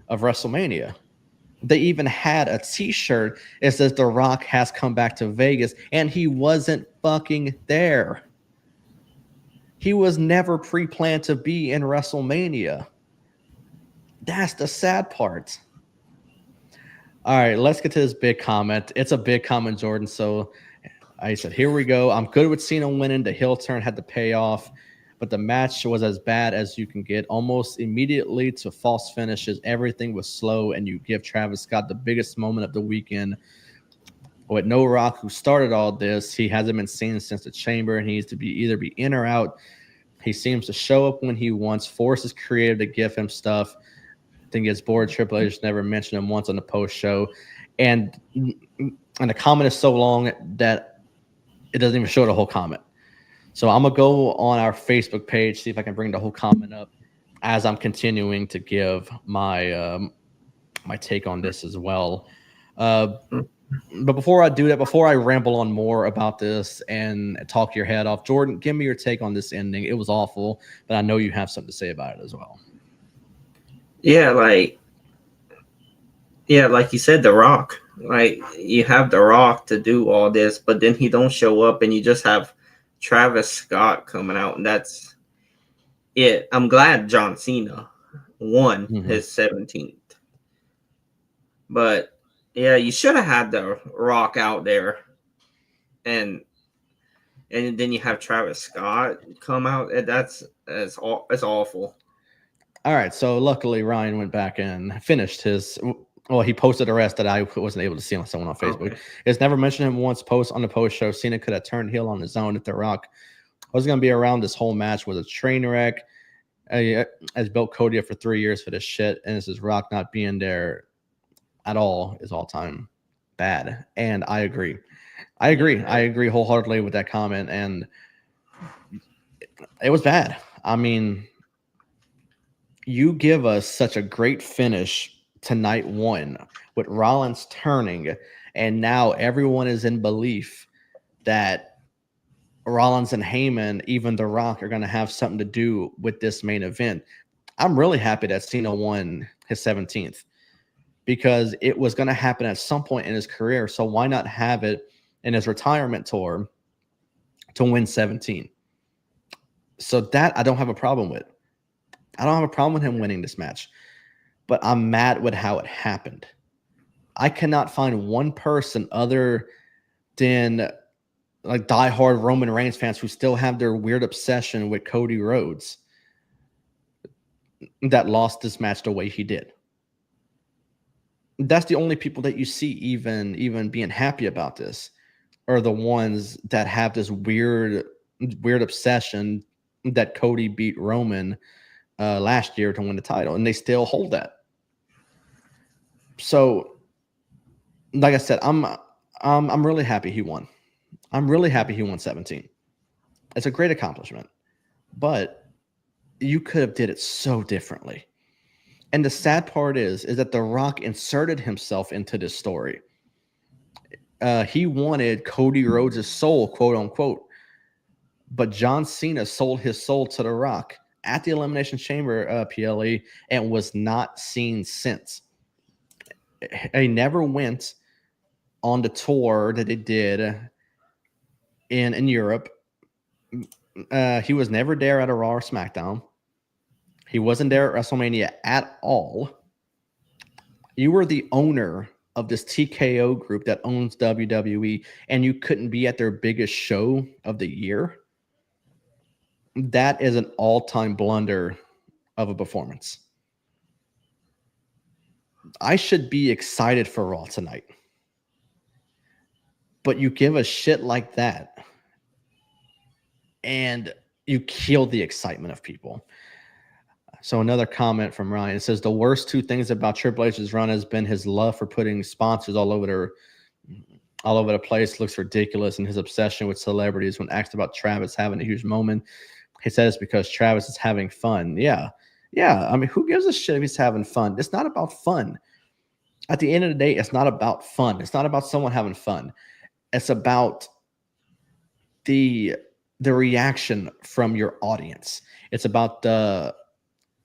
of WrestleMania, they even had a t-shirt that says The Rock has come back to Vegas, and he wasn't fucking there. He was never pre-planned to be in WrestleMania. That's the sad part. All right, let's get to this big comment. It's a big comment, Jordan. So I said, here we go. I'm good with Cena winning. The heel turn had to pay off, but the match was as bad as you can get. Almost immediately to false finishes. Everything was slow, and you give Travis Scott the biggest moment of the weekend. With no Rock, who started all this, he hasn't been seen since the Chamber, and he needs to either be in or out. He seems to show up when he wants, forces creative to give him stuff, then gets bored. Triple H never mentioned him once on the post show, and the comment is so long that it doesn't even show the whole comment. So I'm gonna go on our Facebook page, see if I can bring the whole comment up as I'm continuing to give my my take on this as well. But before I do that, before I ramble on more about this and talk your head off, Jordan, give me your take on this ending. It was awful, but I know you have something to say about it as well. Yeah, like you said, The Rock. Like, you have The Rock to do all this, but then he don't show up, and you just have Travis Scott coming out, and that's it. I'm glad John Cena won his 17th. But yeah, you should have had The Rock out there, and then you have Travis Scott come out. That's awful. All right, so luckily Ryan went back and finished his. Well, he posted the rest that I wasn't able to see on someone on Facebook. Okay. It's never mentioned him once on the post show. Cena could have turned heel on his own if The Rock was going to be around. This whole match was a train wreck. Has built Cody up for 3 years for this shit, and this is Rock not being there at all is all time bad. And I agree. I agree wholeheartedly with that comment, and it was bad. I mean, you give us such a great finish to night one with Rollins turning, and now everyone is in belief that Rollins and Heyman, even The Rock, are going to have something to do with this main event. I'm really happy that Cena won his 17th because it was going to happen at some point in his career. So why not have it in his retirement tour to win 17? So that I don't have a problem with. I don't have a problem with him winning this match, but I'm mad with how it happened. I cannot find one person other than like diehard Roman Reigns fans who still have their weird obsession with Cody Rhodes that lost this match the way he did. that's the only people that you see even being happy about this are the ones that have this weird obsession that Cody beat Roman last year to win the title, and they still hold that. So, like I said, I'm really happy he won. I'm really happy he won 17. It's a great accomplishment, but you could have did it so differently. And the sad part is that The Rock inserted himself into this story. He wanted Cody Rhodes' soul, quote unquote, but John Cena sold his soul to The Rock at the Elimination Chamber PLE and was not seen since. He never went on the tour that they did in Europe. He was never there at a Raw or SmackDown. He wasn't there at WrestleMania at all. You were the owner of this TKO group that owns WWE, and you couldn't be at their biggest show of the year. That is an all-time blunder of a performance. I should be excited for Raw tonight. But you give a shit like that, and you kill the excitement of people. So another comment from Ryan says the worst two things about Triple H's run has been his love for putting sponsors all over the place. Looks ridiculous, and his obsession with celebrities. When asked about Travis having a huge moment, he says because Travis is having fun. Yeah. I mean, who gives a shit if he's having fun? It's not about fun. At the end of the day, it's not about fun. It's not about someone having fun. It's about the reaction from your audience. It's about the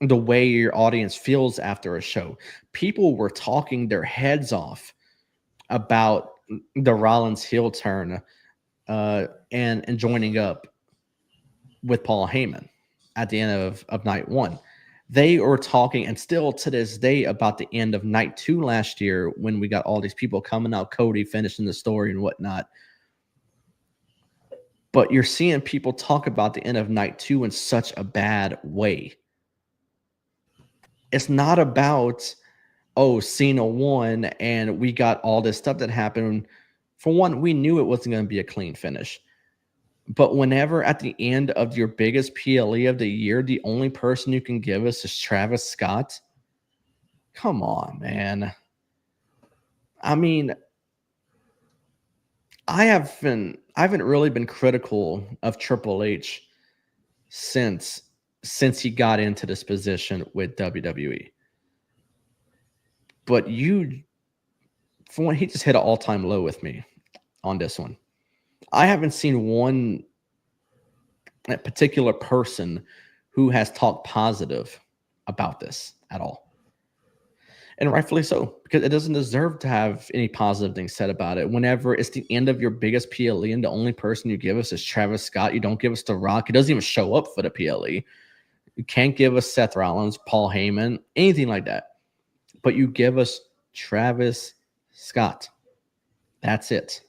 way your audience feels after a show. People were talking their heads off about the Rollins heel turn and joining up with Paul Heyman at the end of night one. They were talking, and still to this day, about the end of night 2 last year when we got all these people coming out, Cody finishing the story and whatnot. But you're seeing people talk about the end of night 2 in such a bad way. It's not about, oh, Cena won and we got all this stuff that happened. For one, we knew it wasn't going to be a clean finish. But whenever at the end of your biggest PLE of the year, the only person you can give us is Travis Scott, come on, man. I mean, I haven't really been critical of Triple H since he got into this position with WWE. But for one, he just hit an all-time low with me on this one. I haven't seen one particular person who has talked positive about this at all. And rightfully so, because it doesn't deserve to have any positive things said about it. Whenever it's the end of your biggest PLE and the only person you give us is Travis Scott, you don't give us The Rock. He doesn't even show up for the PLE. You can't give us Seth Rollins, Paul Heyman, anything like that. But you give us Travis Scott. That's it.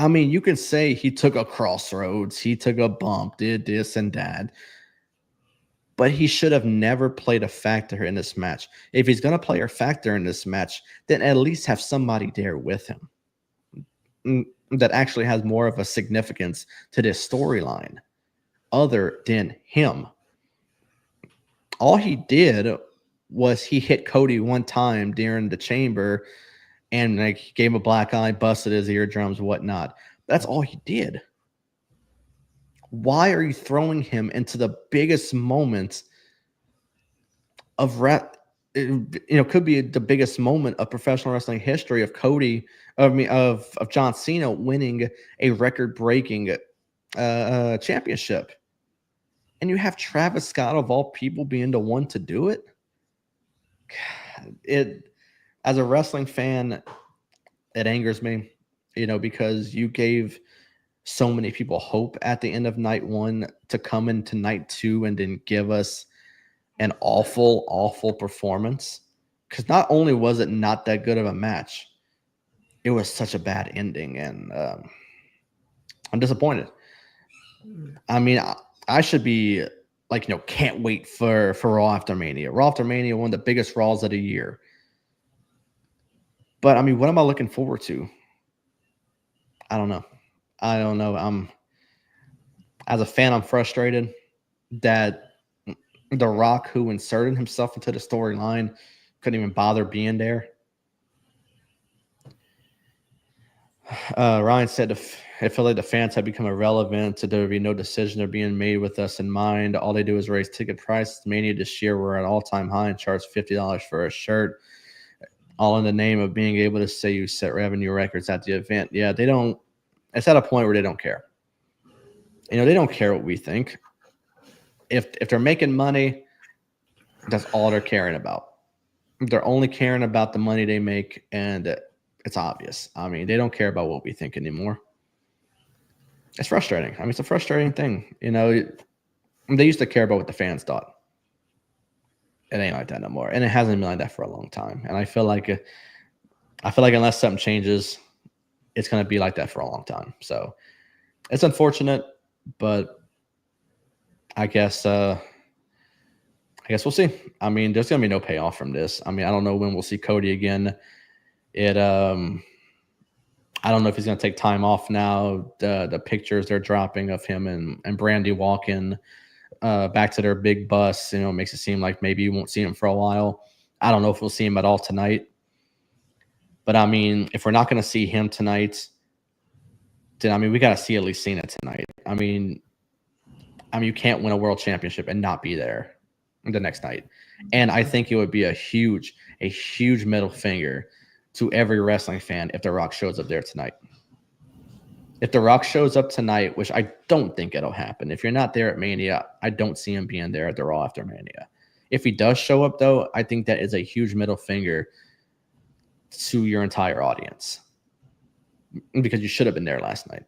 I mean, you can say he took a crossroads, he took a bump, did this and that, but he should have never played a factor in this match. If he's going to play a factor in this match, then at least have somebody there with him that actually has more of a significance to this storyline other than him. All he did was he hit Cody one time during the chamber and like gave him a black eye, busted his eardrums, whatnot. That's all he did. Why are you throwing him into the biggest moment of could be the biggest moment of professional wrestling history of of John Cena winning a record-breaking championship, and you have Travis Scott of all people being the one to do it? As a wrestling fan, it angers me, because you gave so many people hope at the end of night 1 to come into night 2 and then give us an awful, awful performance. Because not only was it not that good of a match, it was such a bad ending, and I'm disappointed. I mean, I should be like, can't wait for Raw after Mania. Raw after Mania, one of the biggest Raws of the year. But I mean, what am I looking forward to? I don't know. As a fan, I'm frustrated that The Rock, who inserted himself into the storyline, couldn't even bother being there. Ryan said, I feel like the fans have become irrelevant. There will be no decision are being made with us in mind. All they do is raise ticket prices. Mania this year, we're at an all-time high and charge $50 for a shirt, all in the name of being able to say you set revenue records at the event. Yeah, they don't. It's at a point where they don't care. They don't care what we think. If they're making money, that's all they're caring about. They're only caring about the money they make, and it's obvious. I mean, they don't care about what we think anymore. It's frustrating. I mean, it's a frustrating thing. They used to care about what the fans thought. It ain't like that no more, and it hasn't been like that for a long time. And I feel like unless something changes, it's going to be like that for a long time. So it's unfortunate, but I guess we'll see. I mean, there's going to be no payoff from this. I mean, I don't know when we'll see Cody again. I don't know if he's going to take time off now. The pictures they're dropping of him and Brandy walking back to their big bus, makes it seem like maybe you won't see him for a while. I don't know if we'll see him at all tonight. But I mean, if we're not going to see him tonight, then we got to see at least Cena tonight. I mean, you can't win a world championship and not be there the next night. And I think it would be a huge middle finger to every wrestling fan if The Rock shows up there tonight. If The Rock shows up tonight, which I don't think it'll happen. If you're not there at Mania, I don't see him being there at the Raw after Mania. If he does show up, though, I think that is a huge middle finger to your entire audience, because you should have been there last night.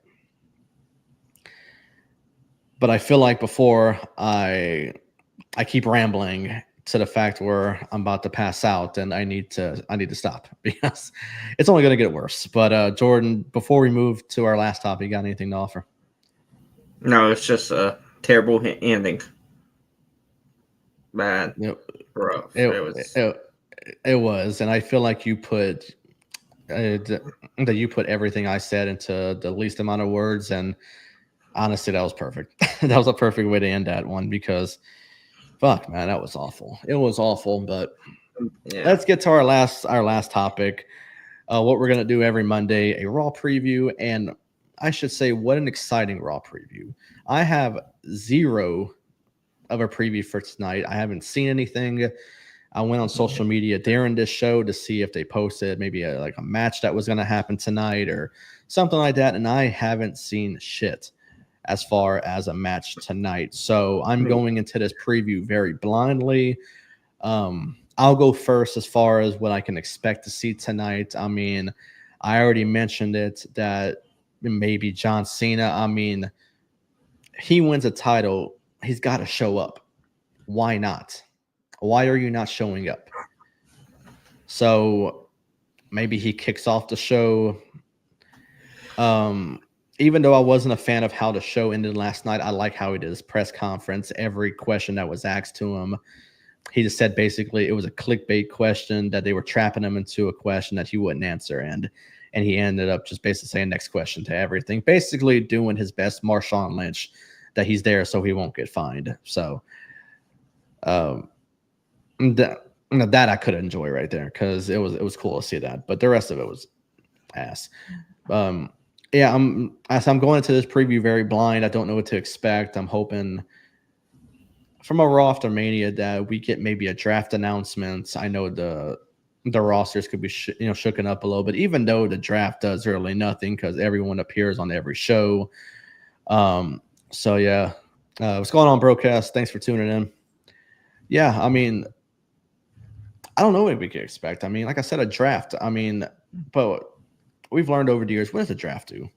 But I feel like before I keep rambling to the fact where I'm about to pass out, and I need to stop because it's only going to get worse. But Jordan, before we move to our last topic, you got anything to offer? No, it's just a terrible ending. Bad. Rough. It was, and I feel like you put everything I said into the least amount of words, and honestly, that was perfect. That was a perfect way to end that one, because fuck, man, that was awful. It was awful. But let's get to our last topic. What we're gonna do every Monday, a Raw preview, and I should say, what an exciting Raw preview. I have zero of a preview for tonight. I haven't seen anything. I went on social media during this show to see if they posted maybe a match that was going to happen tonight or something like that, and I haven't seen shit as far as a match tonight. So I'm going into this preview very blindly. I'll go first as far as what I can expect to see tonight. I mean, I already mentioned it that maybe John Cena. I mean, he wins a title, he's got to show up. Why not? Why are you not showing up? So maybe he kicks off the show. Even though I wasn't a fan of how the show ended last night, I like how he did his press conference. Every question that was asked to him, he just said basically it was a clickbait question, that they were trapping him into a question that he wouldn't answer. And he ended up just basically saying next question to everything, basically doing his best Marshawn Lynch, that he's there so he won't get fined. So that I could enjoy right there, because it was cool to see that. But the rest of it was ass. Yeah, I'm going into this preview very blind. I don't know what to expect. I'm hoping from a Raw after Mania that we get maybe a draft announcement. I know the rosters could be shooken up a little bit, even though the draft does really nothing because everyone appears on every show. So yeah, what's going on, broadcast? Thanks for tuning in. Yeah, I mean, I don't know what we can expect. I mean, like I said, a draft. I mean, but we've learned over the years, what does a draft do?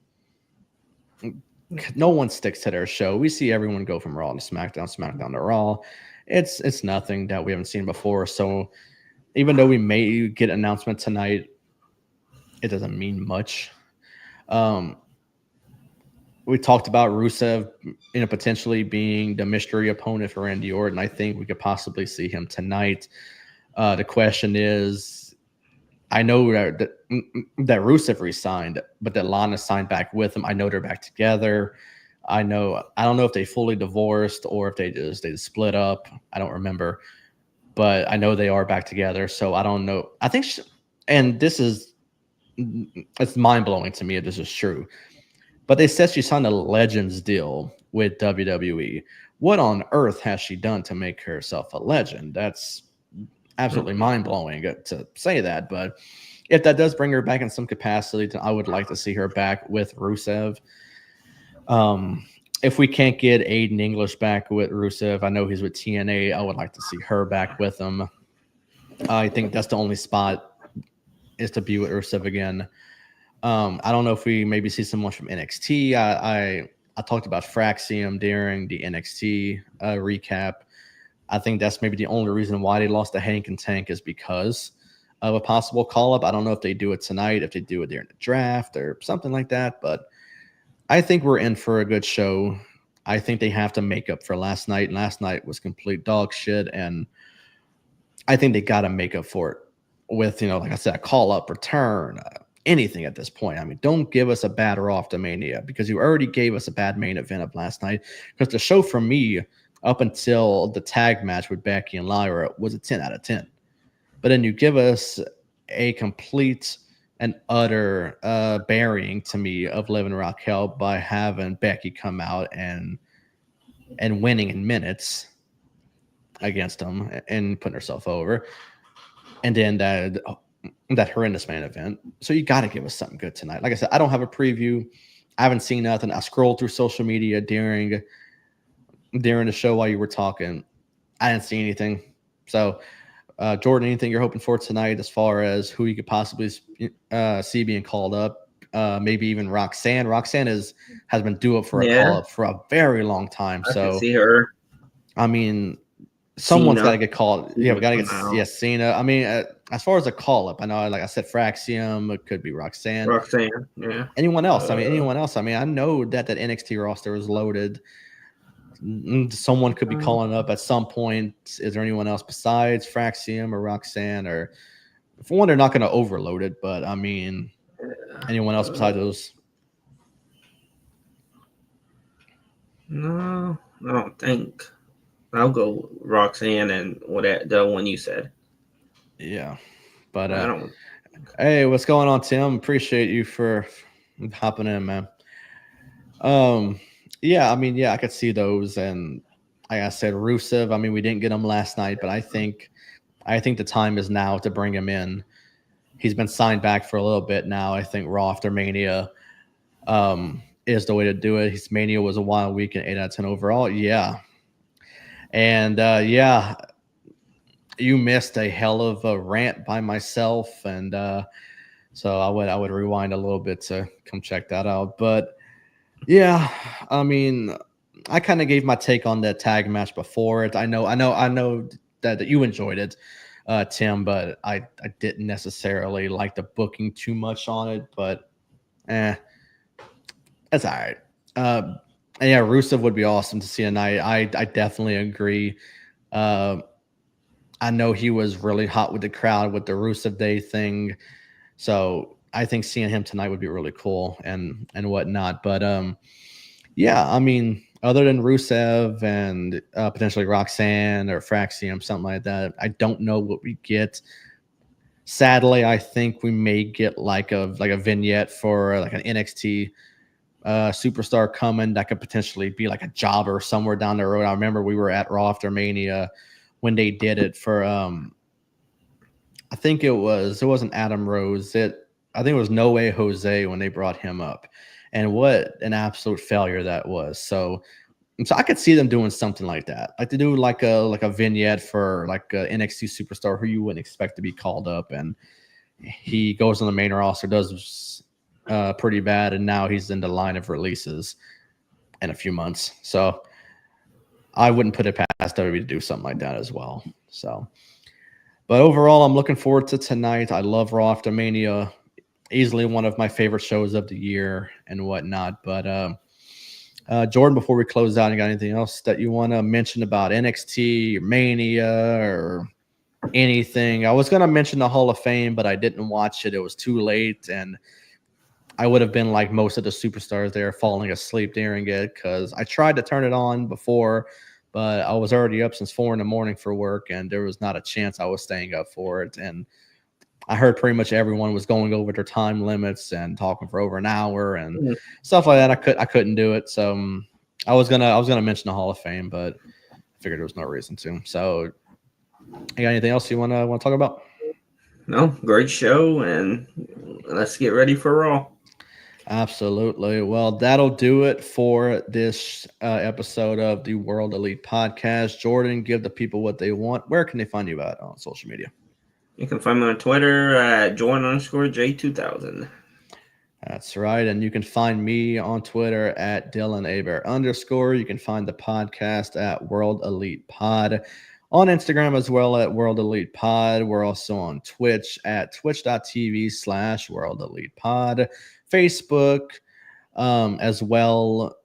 No one sticks to their show. We see everyone go from Raw to SmackDown, SmackDown to Raw. It's nothing that we haven't seen before. So even though we may get an announcement tonight, it doesn't mean much. We talked about Rusev, potentially being the mystery opponent for Randy Orton. I think we could possibly see him tonight. The question is, I know that Rusev resigned, but that Lana signed back with him. I know they're back together. I don't know if they fully divorced or if they just split up. I don't remember, but I know they are back together. So I don't know. I think, and this is it's mind blowing to me if this is true. But they said she signed a Legends deal with WWE. What on earth has she done to make herself a legend? That's absolutely mind blowing to say that. But if that does bring her back in some capacity, then I would like to see her back with Rusev. If we can't get Aiden English back with Rusev, I know he's with TNA. I would like to see her back with him. I think that's the only spot is to be with Rusev again. I don't know if we maybe see someone from NXT. I talked about Fraxium during the NXT recap. I think that's maybe the only reason why they lost to Hank and Tank is because of a possible call-up. I don't know if they do it tonight, if they do it during the draft or something like that, but I think we're in for a good show. I think they have to make up for last night. Last night was complete dog shit, and I think they got to make up for it with, like I said, a call-up, return, anything at this point. I mean, don't give us a bad Raw after Mania because you already gave us a bad main event of last night. Because the show for me, up until the tag match with Becky and Lyra, was a 10 out of 10. But then you give us a complete and utter burying to me of Liv and Raquel by having Becky come out and winning in minutes against them and putting herself over. And then that horrendous main event. So you got to give us something good tonight. Like I said, I don't have a preview. I haven't seen nothing. I scrolled through social media during the show while you were talking. I didn't see anything. So, Jordan, anything you're hoping for tonight as far as who you could possibly see being called up? Maybe even Roxanne. Roxanne has been due up for a call up for a very long time. I can see her. I mean, someone's got to get called. Yeah, we got to get Cena. I mean, as far as a call up, I know, like I said, Fraxium. It could be Roxanne. Yeah. Anyone else? Anyone else? I mean, I know that NXT roster is loaded. Someone could be calling up at some point. Is there anyone else besides Fraxium or Roxanne? Or for one, they're not going to overload it. But I mean, anyone else besides those? No, I don't think. I'll go Roxanne and the one you said. Yeah, but hey, what's going on, Tim? Appreciate you for hopping in, man. Yeah, I mean, I could see those, and like I said, Rusev. I mean, we didn't get him last night, but I think the time is now to bring him in. He's been signed back for a little bit now. I think Raw after Mania is the way to do it. His Mania was a wild week and 8 out of 10 overall. Yeah. And you missed a hell of a rant by myself, and so I would rewind a little bit to come check that out. But yeah, I mean, I kind of gave my take on that tag match before it. I know that you enjoyed it, Tim, but I didn't necessarily like the booking too much on it. But that's all right. And yeah, Rusev would be awesome to see tonight. I definitely agree. I know he was really hot with the crowd with the Rusev Day thing. So I think seeing him tonight would be really cool and whatnot. But yeah, I mean, other than Rusev and potentially Roxanne or Fraxium, something like that, I don't know what we get. Sadly, I think we may get like a vignette for like an NXT superstar coming that could potentially be like a jobber somewhere down the road. I remember we were at Raw after Mania when they did it for I think it wasn't Adam Rose. I think it was No Way Jose when they brought him up. And what an absolute failure that was. So I could see them doing something like that. Like to do like a vignette for like a NXT superstar who you wouldn't expect to be called up, and he goes on the main roster, does pretty bad, and now he's in the line of releases in a few months. So I wouldn't put it past WWE to do something like that as well. So, but overall, I'm looking forward to tonight. I love Raw after Mania. Easily one of my favorite shows of the year and whatnot. But Jordan, before we close out, you got anything else that you want to mention about NXT or Mania or anything. I was going to mention the Hall of Fame, but I didn't watch it. It was too late, and I would have been like most of the superstars there, falling asleep during it, because I tried to turn it on before, but I was already up since 4 a.m. for work, and there was not a chance I was staying up for it. And I heard pretty much everyone was going over their time limits and talking for over an hour and stuff like that. I couldn't do it. So I was gonna mention the Hall of Fame, but I figured there was no reason to. So you got anything else you wanna talk about? No, great show, and let's get ready for Raw. Absolutely. Well, that'll do it for this episode of the World Elite Podcast. Jordan, give the people what they want. Where can they find you at on social media? You can find me on Twitter at Jordan_J2000. That's right. And you can find me on Twitter at DylanAbear_. You can find the podcast at World Elite Pod. On Instagram as well at World Elite Pod. We're also on Twitch at twitch.tv/World Elite Pod. Facebook as well.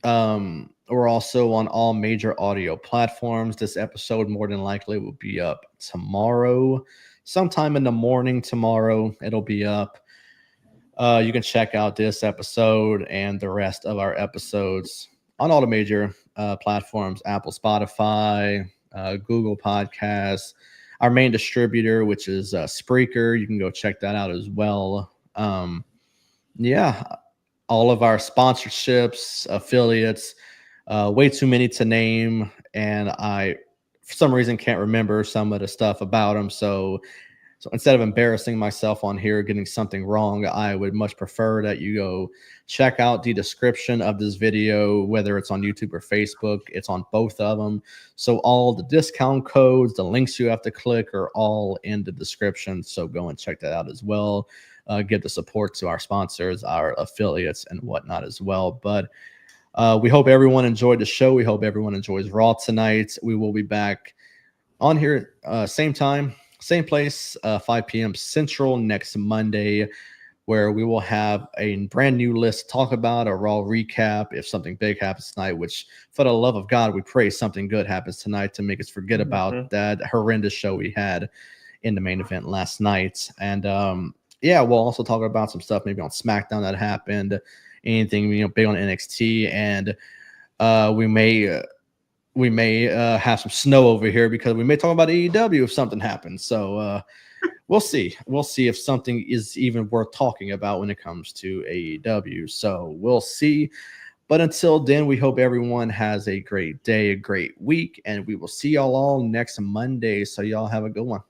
We're also on all major audio platforms. This episode more than likely will be up tomorrow. Sometime in the morning tomorrow, it'll be up. You can check out this episode and the rest of our episodes on all the major platforms: Apple, Spotify, Google Podcasts, our main distributor, which is Spreaker. You can go check that out as well. Yeah, all of our sponsorships, affiliates, way too many to name, and I, for some reason, can't remember some of the stuff about them. So instead of embarrassing myself on here getting something wrong, I would much prefer that you go check out the description of this video, whether it's on YouTube or Facebook. It's on both of them. So all the discount codes, the links you have to click are all in the description. So go and check that out as well. Give the support to our sponsors, our affiliates, and whatnot as well. But we hope everyone enjoyed the show. We hope everyone enjoys Raw tonight. We will be back on here same time, same place, 5 p.m. Central next Monday, where we will have a brand new list to talk about, a Raw recap if something big happens tonight, which, for the love of God, we pray something good happens tonight to make us forget about that horrendous show we had in the main event last night. And yeah, we'll also talk about some stuff maybe on SmackDown that happened, anything big on NXT, and we may have some snow over here because we may talk about AEW if something happens. So we'll see. We'll see if something is even worth talking about when it comes to AEW. So we'll see. But until then, we hope everyone has a great day, a great week, and we will see y'all all next Monday. So y'all have a good one.